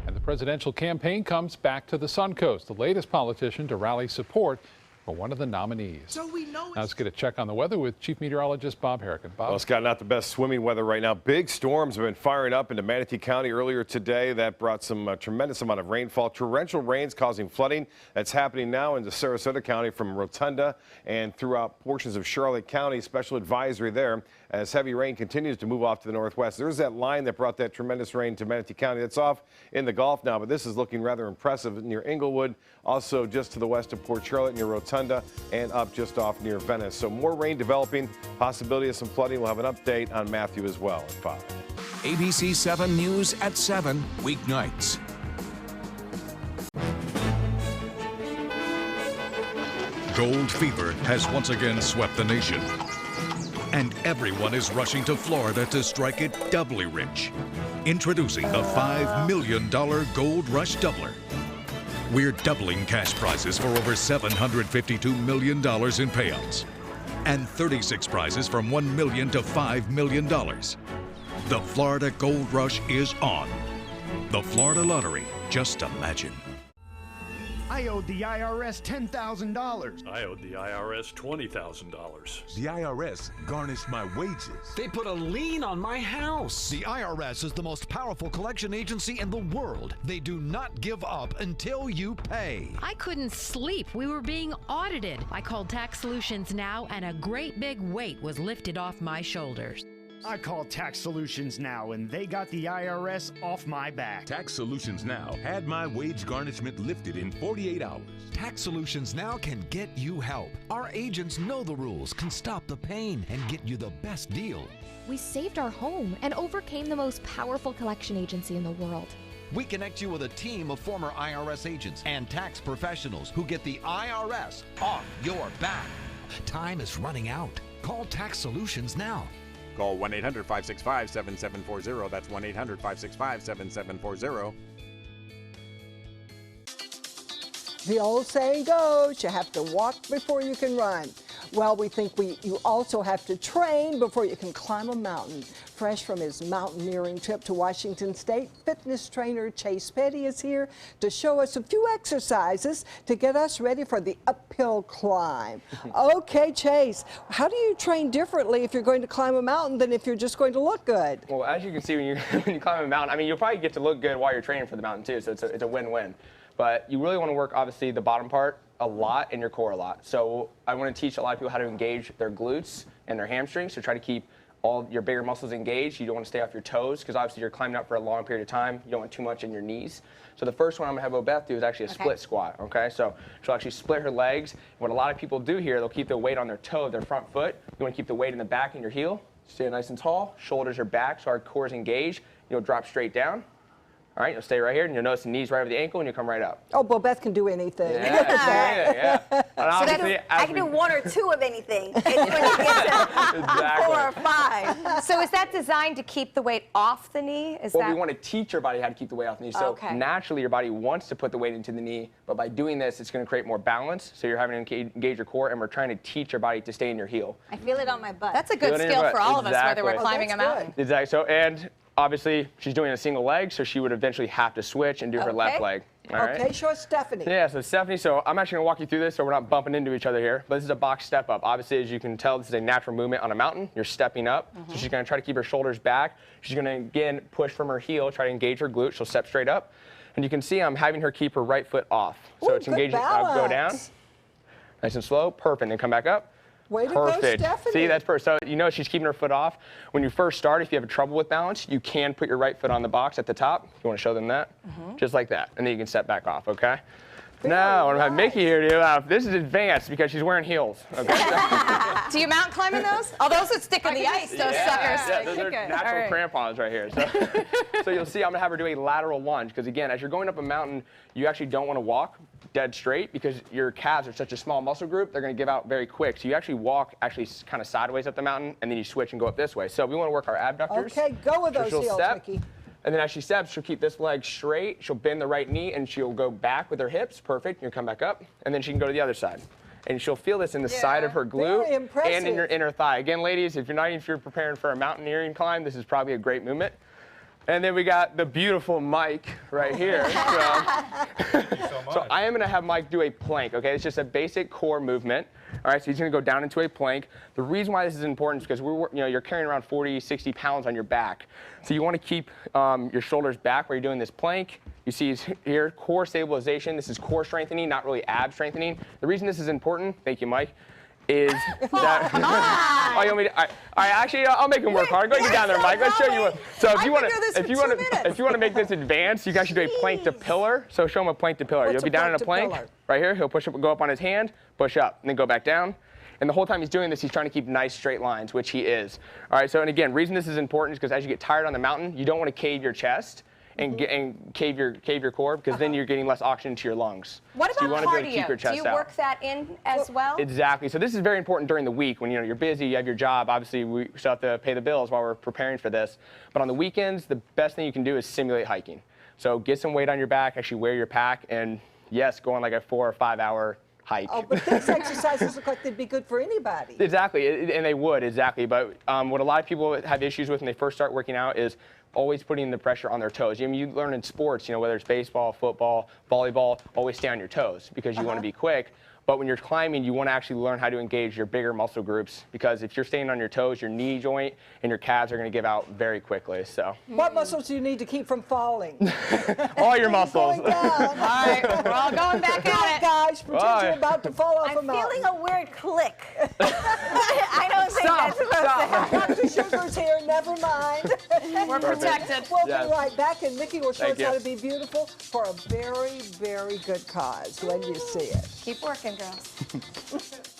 And the presidential campaign comes back to the Suncoast, the latest politician to rally support for one of the nominees. So we know Now let's get a check on the weather with Chief Meteorologist Bob Harrigan. Bob? Well, Scott, not the best swimming weather right now. Big storms have been firing up into Manatee County earlier today. That brought some tremendous amount of rainfall. Torrential rains causing flooding. That's happening now into Sarasota County from Rotunda and throughout portions of Charlotte County. Special advisory there as heavy rain continues to move off to the northwest. There's that line that brought that tremendous rain to Manatee County. That's off in the Gulf now, but this is looking rather impressive near Inglewood, also just to the west of Port Charlotte near Rotunda, and up just off near Venice. So more rain developing, possibility of some flooding. We'll have an update on Matthew as well at 5. ABC 7 News at 7 weeknights. Gold fever has once again swept the nation. And everyone is rushing to Florida to strike it doubly rich. Introducing the $5 million Gold Rush Doubler. We're doubling cash prizes for over $752 million in payouts. And 36 prizes from $1 million to $5 million. The Florida Gold Rush is on. The Florida Lottery, just imagine. I owed the IRS $10,000. I owed the IRS $20,000. The IRS garnished my wages. They put a lien on my house. The IRS is the most powerful collection agency in the world. They do not give up until you pay. I couldn't sleep. We were being audited. I called Tax Solutions Now, and a great big weight was lifted off my shoulders. I called Tax Solutions Now, and they got the IRS off my back. Tax Solutions Now had my wage garnishment lifted in 48 hours. Tax Solutions Now can get you help. Our agents know the rules, can stop the pain, and get you the best deal. We saved our home and overcame the most powerful collection agency in the world. We connect you with a team of former IRS agents and tax professionals who get the IRS off your back. Time is running out. Call Tax Solutions Now. Call 1-800-565-7740. That's 1-800-565-7740. The old saying goes, you have to walk before you can run. Well, we think you also have to train before you can climb a mountain. Fresh from his mountaineering trip to Washington State, fitness trainer Chase Petty is here to show us a few exercises to get us ready for the uphill climb. Okay, Chase, how do you train differently if you're going to climb a mountain than if you're just going to look good? Well, as you can see, when you climb a mountain, I mean, you'll probably get to look good while you're training for the mountain too, so it's a win-win. But you really want to work, obviously, the bottom part a lot and your core a lot. So I want to teach a lot of people how to engage their glutes and their hamstrings. So try to keep all your bigger muscles engaged. You don't want to stay off your toes because obviously you're climbing up for a long period of time. You don't want too much in your knees. So the first one I'm going to have Obeth do is actually a split squat, okay? So she'll actually split her legs. What a lot of people do here, they'll keep their weight on their toe, their front foot. You want to keep the weight in the back and your heel. Stay nice and tall. Shoulders are back so our core is engaged. You'll drop straight down. All right, you'll stay right here, and you'll notice the knees right over the ankle, and you'll come right up. Oh, well, Beth can do anything. Yeah, look at that. Yeah. I can do one or two of anything. It's when you get to 4 or 5. So is that designed to keep the weight off the knee? We want to teach your body how to keep the weight off the knee. So naturally, your body wants to put the weight into the knee, but by doing this, it's going to create more balance. So you're having to engage your core, and we're trying to teach your body to stay in your heel. I feel it on my butt. That's a good skill for all of us, whether we're climbing a mountain. Exactly. So, and obviously, she's doing a single leg, so she would eventually have to switch and do her left leg. All right? Okay, show us Stephanie. Yeah, so Stephanie, so I'm actually going to walk you through this so we're not bumping into each other here. But this is a box step up. Obviously, as you can tell, this is a natural movement on a mountain. You're stepping up. So she's going to try to keep her shoulders back. She's going to, again, push from her heel, try to engage her glute. She'll step straight up. And you can see I'm having her keep her right foot off. So it's engaging, go down. Nice and slow, perfect, and come back up. Way to go, Stephanie. See, that's perfect. So you know she's keeping her foot off. When you first start, if you have trouble with balance, you can put your right foot on the box at the top. You want to show them that? Just like that. And then you can step back off, okay? Now, I'm going to have Mickey here do this is advanced because she's wearing heels, okay? Do you mountain climb in those? Oh, those would stick in the ice, those suckers. Yeah, those are natural crampons right here. So you'll see I'm going to have her do a lateral lunge because, again, as you're going up a mountain, you actually don't want to walk dead straight because your calves are such a small muscle group, they're going to give out very quick. So you actually walk kind of sideways up the mountain, and then you switch and go up this way. So we want to work our abductors. Okay, go with those heels, Mickey. And then as she steps, she'll keep this leg straight. She'll bend the right knee, and she'll go back with her hips. Perfect. You'll come back up, and then she can go to the other side. And she'll feel this in the side of her glute and in your inner thigh. Again, ladies, if you're preparing for a mountaineering climb, this is probably a great movement. And then we got the beautiful Mike right here. So I am going to have Mike do a plank, okay? It's just a basic core movement. All right, so he's going to go down into a plank. The reason why this is important is because you're carrying around 40, 60 pounds on your back. So you want to keep your shoulders back while you're doing this plank. You see here, core stabilization. This is core strengthening, not really ab strengthening. The reason this is important, thank you, Mike, is that oh, you want me to, all right, actually, I'll make him work hard. Go get down there, Mike. Let's show you what. So if you want to make this advanced, you guys should do a plank to pillar. So show him a plank to pillar. You'll be down in a plank right here. He'll push up, go up on his hand, push up, and then go back down. And the whole time he's doing this, he's trying to keep nice straight lines, which he is. All right. So and again, reason this is important is because as you get tired on the mountain, you don't want to cave your chest. And cave your core, because then you're getting less oxygen to your lungs. What about so you want to be able to keep your cardio? chest Do you out. work that in as well? Exactly. So this is very important during the week when you're busy, you have your job. Obviously, we still have to pay the bills while we're preparing for this. But on the weekends, the best thing you can do is simulate hiking. So get some weight on your back, actually wear your pack, and yes, go on like a 4 or 5 hour hike. Oh, but these exercises look like they'd be good for anybody. Exactly, and they would, exactly. But what a lot of people have issues with when they first start working out is always putting the pressure on their toes. I mean, you learn in sports, whether it's baseball, football, volleyball, always stay on your toes because you want to be quick. But when you're climbing, you want to actually learn how to engage your bigger muscle groups because if you're staying on your toes, your knee joint and your calves are going to give out very quickly. So. What muscles do you need to keep from falling? All your muscles. Going down. All right, we're all going back at it. Guys, pretend you're about to fall off a mountain. I'm feeling a weird click. I don't think that's supposed to happen. Dr. Sugar's here, never mind. We're protected. We'll be right back, and Mickey will show Thank us how you. to be beautiful for a very, very good cause. When you see it. Keep working, girls.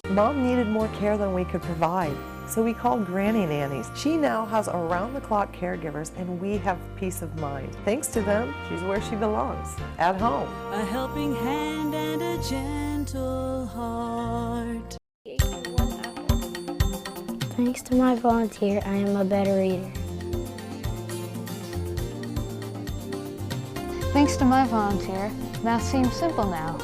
Mom needed more care than we could provide, so we called Granny Nannies. She now has around-the-clock caregivers, and we have peace of mind. Thanks to them, she's where she belongs, at home. A helping hand and a gentle heart. Thanks to my volunteer, I am a better reader. Thanks to my volunteer, math seems simple now.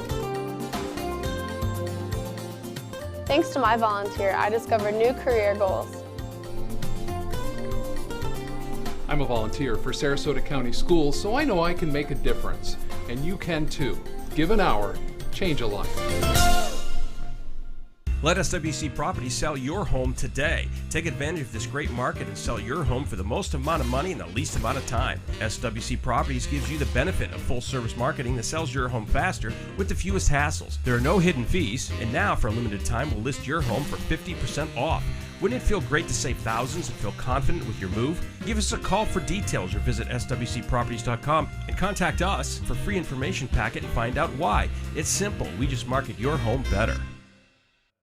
Thanks to my volunteer, I discovered new career goals. I'm a volunteer for Sarasota County Schools, so I know I can make a difference. And you can too. Give an hour, change a life. Let SWC Properties sell your home today. Take advantage of this great market and sell your home for the most amount of money in the least amount of time. SWC Properties gives you the benefit of full service marketing that sells your home faster with the fewest hassles. There are no hidden fees, and now for a limited time we'll list your home for 50% off. Wouldn't it feel great to save thousands and feel confident with your move? Give us a call for details or visit swcproperties.com and contact us for free information packet and find out why. It's simple. We just market your home better.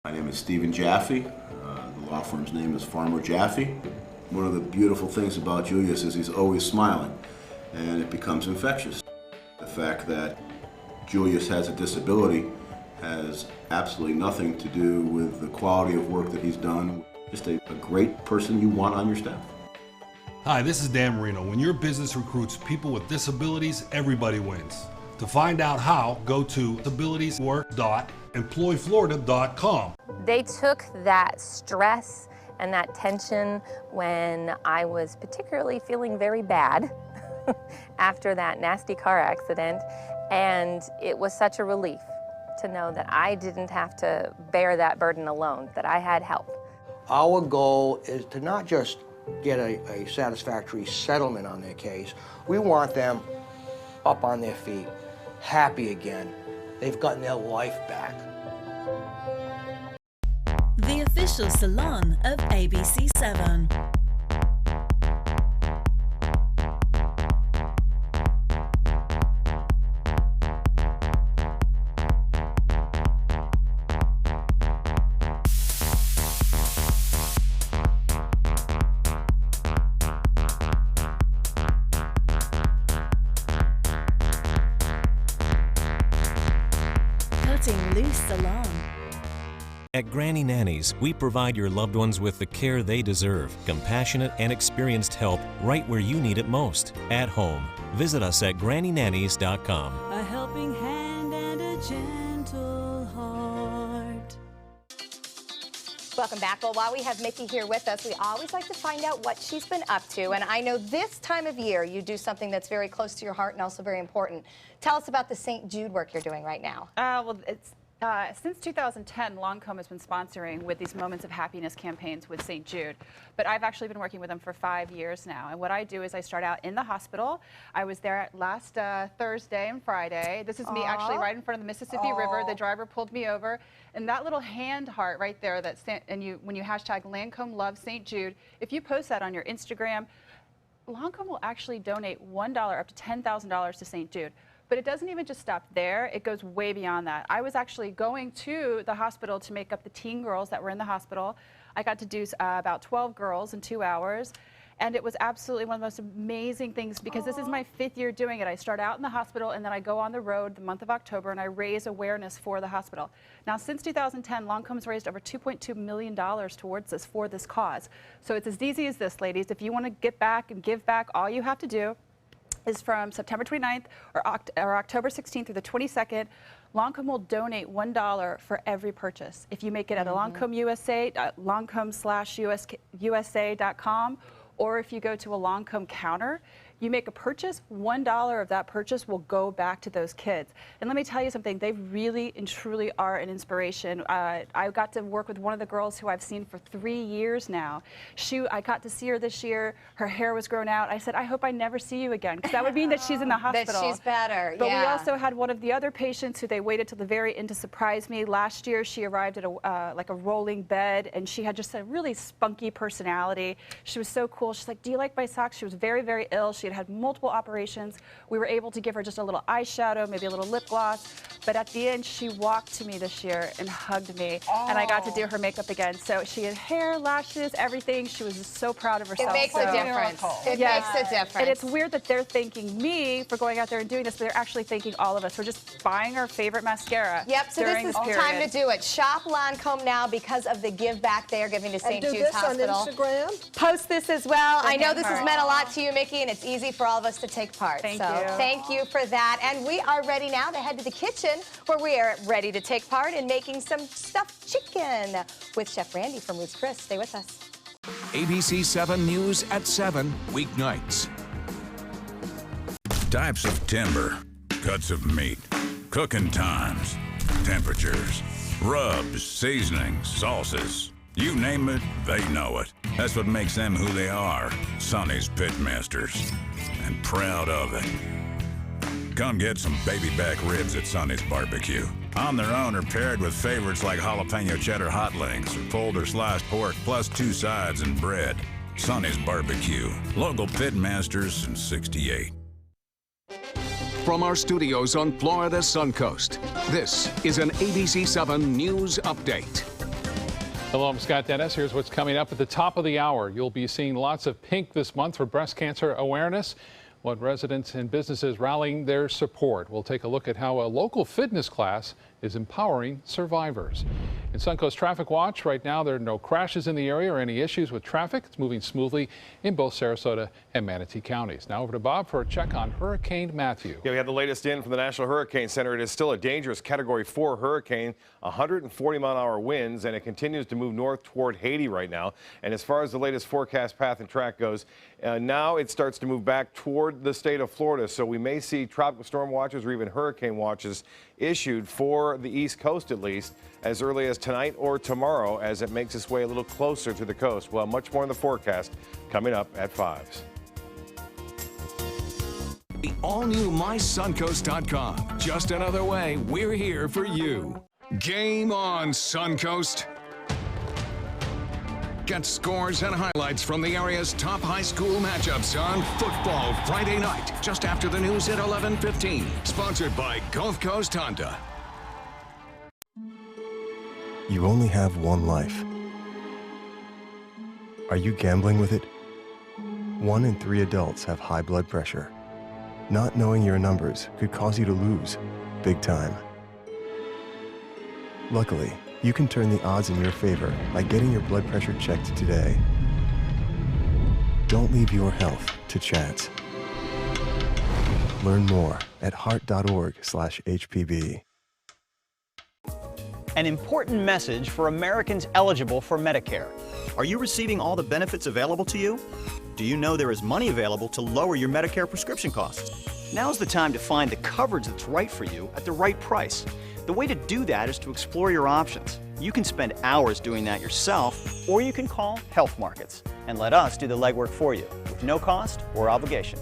My name is Stephen Jaffe. The law firm's name is Farmer Jaffe. One of the beautiful things about Julius is he's always smiling, and it becomes infectious. The fact that Julius has a disability has absolutely nothing to do with the quality of work that he's done. Just a great person you want on your staff. Hi, this is Dan Marino. When your business recruits people with disabilities, everybody wins. To find out how, go to disabilitieswork.employflorida.com. They took that stress and that tension when I was particularly feeling very bad after that nasty car accident, and it was such a relief to know that I didn't have to bear that burden alone, that I had help. Our goal is to not just get a satisfactory settlement on their case. We want them up on their feet, happy again. They've gotten their life back. The official salon of ABC7. Cutting Loose Salon. At Granny Nannies, we provide your loved ones with the care they deserve, compassionate and experienced help right where you need it most, at home. Visit us at grannynannies.com. A helping hand and a gentle heart. Welcome back. Well, while we have Mickey here with us, we always like to find out what she's been up to. And I know this time of year you do something that's very close to your heart and also very important. Tell us about the St. Jude work you're doing right now. Well, it's since 2010, Lancome has been sponsoring with these Moments of Happiness campaigns with St. Jude. But I've actually been working with them for 5 years now. And what I do is I start out in the hospital. I was there last Thursday and Friday. This is me actually right in front of the Mississippi River. The driver pulled me over. And that little hand heart right there, when you hashtag Lancome Love St. Jude, if you post that on your Instagram, Lancome will actually donate $1 up to $10,000 to St. Jude. But it doesn't even just stop there. It goes way beyond that. I was actually going to the hospital to make up the teen girls that were in the hospital. I got to do about 12 girls in 2 hours. And it was absolutely one of the most amazing things because this is my 5th year doing it. I start out in the hospital and then I go on the road the month of October and I raise awareness for the hospital. Now, since 2010, Lancome's raised over $2.2 million towards this for this cause. So it's as easy as this, ladies. If you want to get back and give back, all you have to do is from September 29th or October 16th through the 22nd, Lancome will donate $1 for every purchase. If you make it at a Lancome USA, Lancome/USA.com, or if you go to a Lancome counter, you make a purchase, $1 of that purchase will go back to those kids. And let me tell you something, they really and truly are an inspiration. I got to work with one of the girls who I've seen for 3 years now. I got to see her this year. Her hair was grown out. I said, I hope I never see you again, because that would mean that she's in the hospital. That she's better, But we also had one of the other patients who they waited till the very end to surprise me. Last year, she arrived at like a rolling bed, and she had just a really spunky personality. She was so cool. She's like, do you like my socks? She was very, very ill. She had multiple operations. We were able to give her just a little eyeshadow, maybe a little lip gloss. But at the end, she walked to me this year and hugged me. And I got to do her makeup again. So she had hair, lashes, everything. She was just so proud of herself. It makes a difference. It makes a difference. And it's weird that they're thanking me for going out there and doing this, but they're actually thanking all of us for just buying our favorite mascara. Yep, so this is time to do it. Shop Lancome now because of the give back they are giving to St. Jude's Hospital. On Instagram? Post this as well. I know this has meant a lot to you, Mickey, and it's easy for all of us to take part. Thank you. you. Thank you for that. And we are ready now to head to the kitchen where we are ready to take part in making some stuffed chicken with Chef Randy from Ruth's Chris. Stay with us. ABC 7 News at 7 weeknights. Types of timber, cuts of meat, cooking times, temperatures, rubs, seasonings, sauces. You name it, they know it. That's what makes them who they are, Sonny's Pitmasters. And proud of it. Come get some baby back ribs at Sonny's Barbecue. On their own or paired with favorites like jalapeno cheddar hot links or pulled or sliced pork plus 2 sides and bread. Sonny's Barbecue. Local Pitmasters since '68. From our studios on Florida's Suncoast, this is an ABC 7 News Update. Hello, I'm Scott Dennis. Here's what's coming up at the top of the hour. You'll be seeing lots of pink this month for breast cancer awareness. What residents and businesses rallying their support. We'll take a look at how a local fitness class is empowering survivors. In Suncoast Traffic Watch, right now there are no crashes in the area or any issues with traffic. It's moving smoothly in both Sarasota and Manatee counties. Now over to Bob for a check on Hurricane Matthew. Yeah, we have the latest in from the National Hurricane Center. It is still a dangerous Category 4 hurricane, 140-mile-an-hour winds, and it continues to move north toward Haiti right now. And as far as the latest forecast path and track goes, now it starts to move back toward the state of Florida. So we may see tropical storm watches or even hurricane watches issued for the East Coast, at least, as early as tonight or tomorrow as it makes its way a little closer to the coast. Well, much more in the forecast coming up at 5. The all-new MySuncoast.com. Just another way we're here for you. Game on, Suncoast. Get scores and highlights from the area's top high school matchups on Football Friday night, just after the news at 11:15. Sponsored by Gulf Coast Honda. You only have one life. Are you gambling with it? 1 in 3 adults have high blood pressure. Not knowing your numbers could cause you to lose, big time. Luckily, you can turn the odds in your favor by getting your blood pressure checked today. Don't leave your health to chance. Learn more at heart.org/HPB. an important message for Americans eligible for Medicare. Are you receiving all the benefits available to you? Do you know there is money available to lower your Medicare prescription costs? Now's the time to find the coverage that's right for you at the right price. The way to do that is to explore your options. You can spend hours doing that yourself, or you can call Health Markets and let us do the legwork for you with no cost or obligation.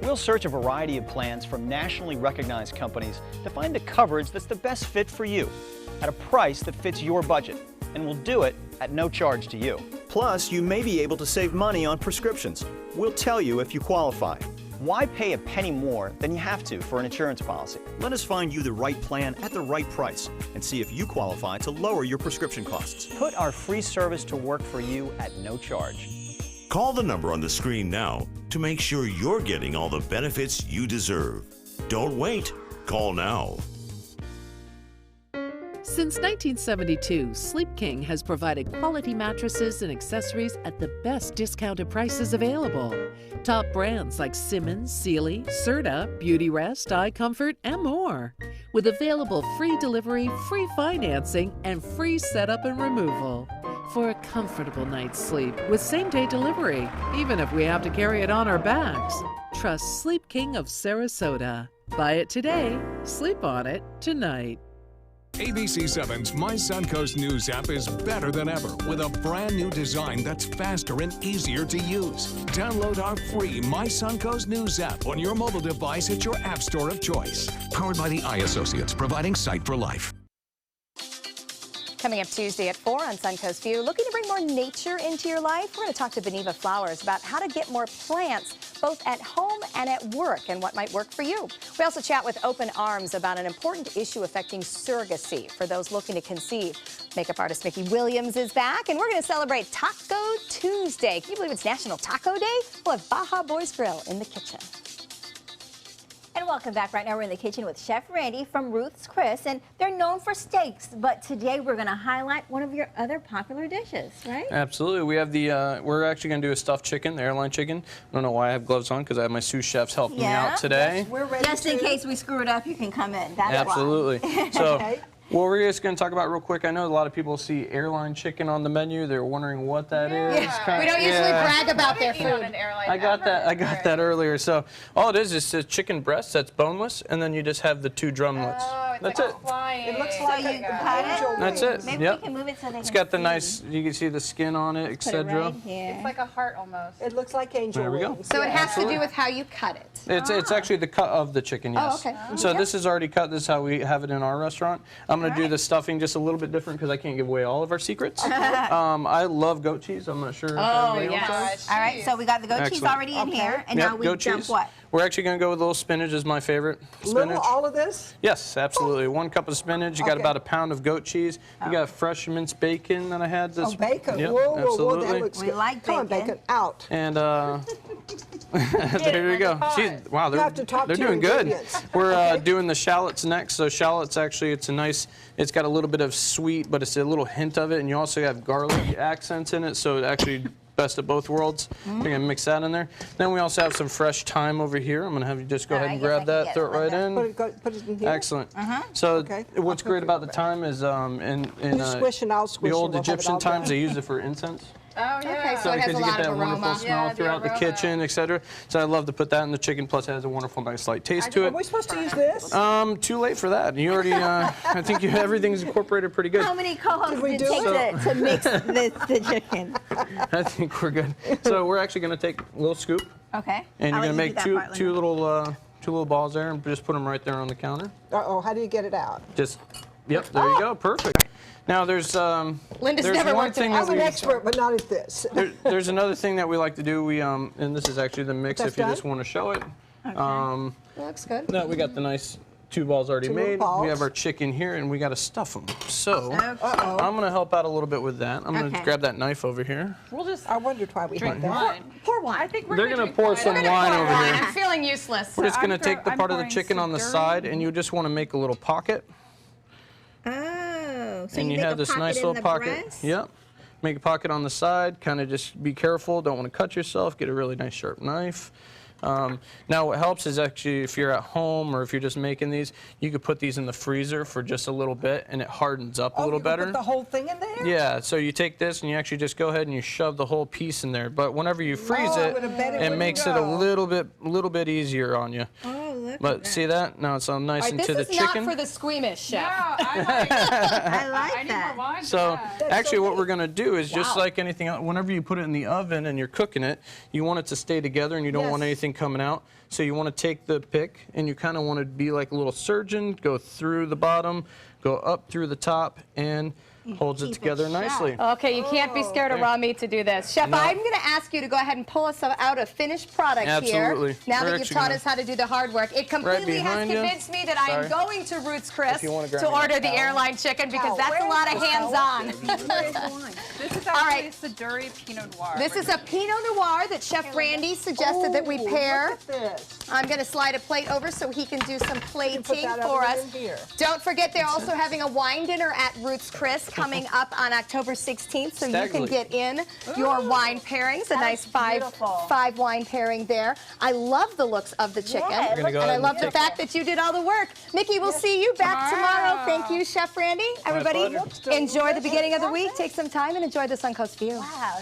We'll search a variety of plans from nationally recognized companies to find the coverage that's the best fit for you at a price that fits your budget, and we'll do it at no charge to you. Plus, you may be able to save money on prescriptions. We'll tell you if you qualify. Why pay a penny more than you have to for an insurance policy? Let us find you the right plan at the right price and see if you qualify to lower your prescription costs. Put our free service to work for you at no charge. Call the number on the screen now to make sure you're getting all the benefits you deserve. Don't wait. Call now. Since 1972, Sleep King has provided quality mattresses and accessories at the best discounted prices available. Top brands like Simmons, Sealy, Serta, Beautyrest, iComfort, and more. With available free delivery, free financing, and free setup and removal. For a comfortable night's sleep with same-day delivery, even if we have to carry it on our backs. Trust Sleep King of Sarasota. Buy it today, sleep on it tonight. ABC7's My Suncoast News app is better than ever with a brand new design that's faster and easier to use. Download our free My Suncoast News app on your mobile device at your app store of choice. Powered by the Eye Associates, providing sight for life. Coming up Tuesday at 4 on Suncoast View, looking to bring more nature into your life? We're going to talk to Beneva Flowers about how to get more plants both at home and at work and what might work for you. We also chat with Open Arms about an important issue affecting surrogacy for those looking to conceive. Makeup artist Mickey Williams is back, and we're going to celebrate Taco Tuesday. Can you believe it's National Taco Day? We'll have Baja Boys Grill in the kitchen. And welcome back. Right now we're in the kitchen with Chef Randy from Ruth's Chris, and they're known for steaks, but today we're going to highlight one of your other popular dishes, right? Absolutely. We have the, we're actually going to do a stuffed chicken, the airline chicken. I don't know why I have gloves on because I have my sous chefs helping me out today. Yes, we're ready. Just in case we screw it up, you can come in. That's Absolutely. Why. So. Okay. Well, we're just going to talk about real quick. I know a lot of people see airline chicken on the menu. They're wondering what that is. We don't usually brag about their food. I got that earlier. So all it is a chicken breast that's boneless, and then you just have the two drumlets. That's it. It looks like you cut it. That's it. Maybe we can move it so they It's can got the see. nice. You can see the skin on it, etc. Right here. It's like a heart almost. It looks like angel There we go. wings. So it has to do with how you cut it. It's actually the cut of the chicken, yes. Oh, okay. So this is already cut. This is how we have it in our restaurant. I'm going to do the stuffing just a little bit different because I can't give away all of our secrets. I love goat cheese. I'm not sure. If everybody else does. All right, so we got the goat cheese already in here, and now we goat dump cheese. what? We're actually going to go with a little spinach is my favorite. Little, all of this? Yes, absolutely. 1 cup of spinach. You got about a pound of goat cheese. You got fresh minced bacon that I had. This, bacon. Yep, Whoa, absolutely. that looks good. Come on, bacon, out. And there you go. Wow, You have to talk they're to your doing good. ingredients. We're doing the shallots next. So shallots actually, it's got a little bit of sweet, but it's a little hint of it, and you also have garlic accents in it, so it actually best of both worlds. We're gonna mix that in there. Then we also have some fresh thyme over here. I'm gonna have you just go ahead and grab that, throw it right in. Put it in here. Excellent. So what's great about the thyme is You swish and I'll swish. the old and we'll have it Egyptian all times, done. they used it for incense. Oh, yeah. Okay, so it has because a you lot get of that wonderful aroma. smell throughout the kitchen, etc. So I love to put that in the chicken. Plus, it has a wonderful, nice, light taste to Are it. we supposed to use this? Too late for that. You already, I think everything's incorporated pretty good. How many co-hosts Did we did do it take to mix the chicken? I think we're good. So we're actually going to take a little scoop, Okay. and I'll you're going let to you make do that part, two little balls there, and just put them right there on the counter. Uh-oh, how do you get it out? Just, yep, there you go, perfect. Now there's Linda's there's never one worked thing in that I'm we an expert, but not at this. there's another thing that we like to do. We and this is actually the mix That's if you just done? want to show it. That looks good. No, we got the nice 2 balls already Two made. balls. We have our chicken here, and we got to stuff them. So Uh-oh. I'm going to help out a little bit with that. I'm going to grab that knife over here. We'll just I wondered why we drink had that. wine. Pour wine. I think we're They're going to pour some wine over here. I'm feeling useless. We're just going to I'm take the I'm part of the pouring chicken on the some side, durum. and you just want to make a little pocket. Oh, so And you make have a this pocket nice in little the pocket. breast? Yep. Make a pocket on the side. Kind of just be careful. Don't want to cut yourself. Get a really nice sharp knife. Now what helps is actually if you're at home or if you're just making these, you could put these in the freezer for just a little bit and it hardens up a little better. Put the whole thing in there? Yeah, so you take this and you actually just go ahead and you shove the whole piece in there. But whenever you freeze it makes it a little bit easier on you. Oh, look But at see that? Now it's all nice into the This is chicken. not for the squeamish, Chef. I like that. So actually what we're going to do is just like anything else, whenever you put it in the oven and you're cooking it, you want it to stay together and you don't want anything coming out. So you want to take the pick and you kind of want to be like a little surgeon, go through the bottom, go up through the top, and holds it together nicely. Okay, you can't be scared of raw meat to do this. Chef, No. I'm going to ask you to go ahead and pull us out a finished product Absolutely. here. Now We're that you've actually taught gonna- us how to do the hard work. It completely has behind you. convinced me that I am Sorry. going to Ruth's Chris If you wanna grab to me that order the towel. airline chicken because Towel. that's a lot of Where's the hands-on. This is All actually right. Siduri Pinot Noir. This is a Pinot Noir that Chef Randy suggested that we pair. Look at this. I'm going to slide a plate over so he can do some plating that for over us. in here. Don't forget they're also having a wine dinner at Ruth's Chris coming up on October 16th, so you can Staggerly. get in your wine pairings, a nice five wine pairing there. I love the looks of the chicken, Yeah, We're gonna go and I ahead love and the take- fact that you did all the work. Mickey, we'll see you back tomorrow. Thank you, Chef Randy. Everybody, pleasure. enjoy the beginning of the week. Take some time and enjoy the Suncoast view. Wow.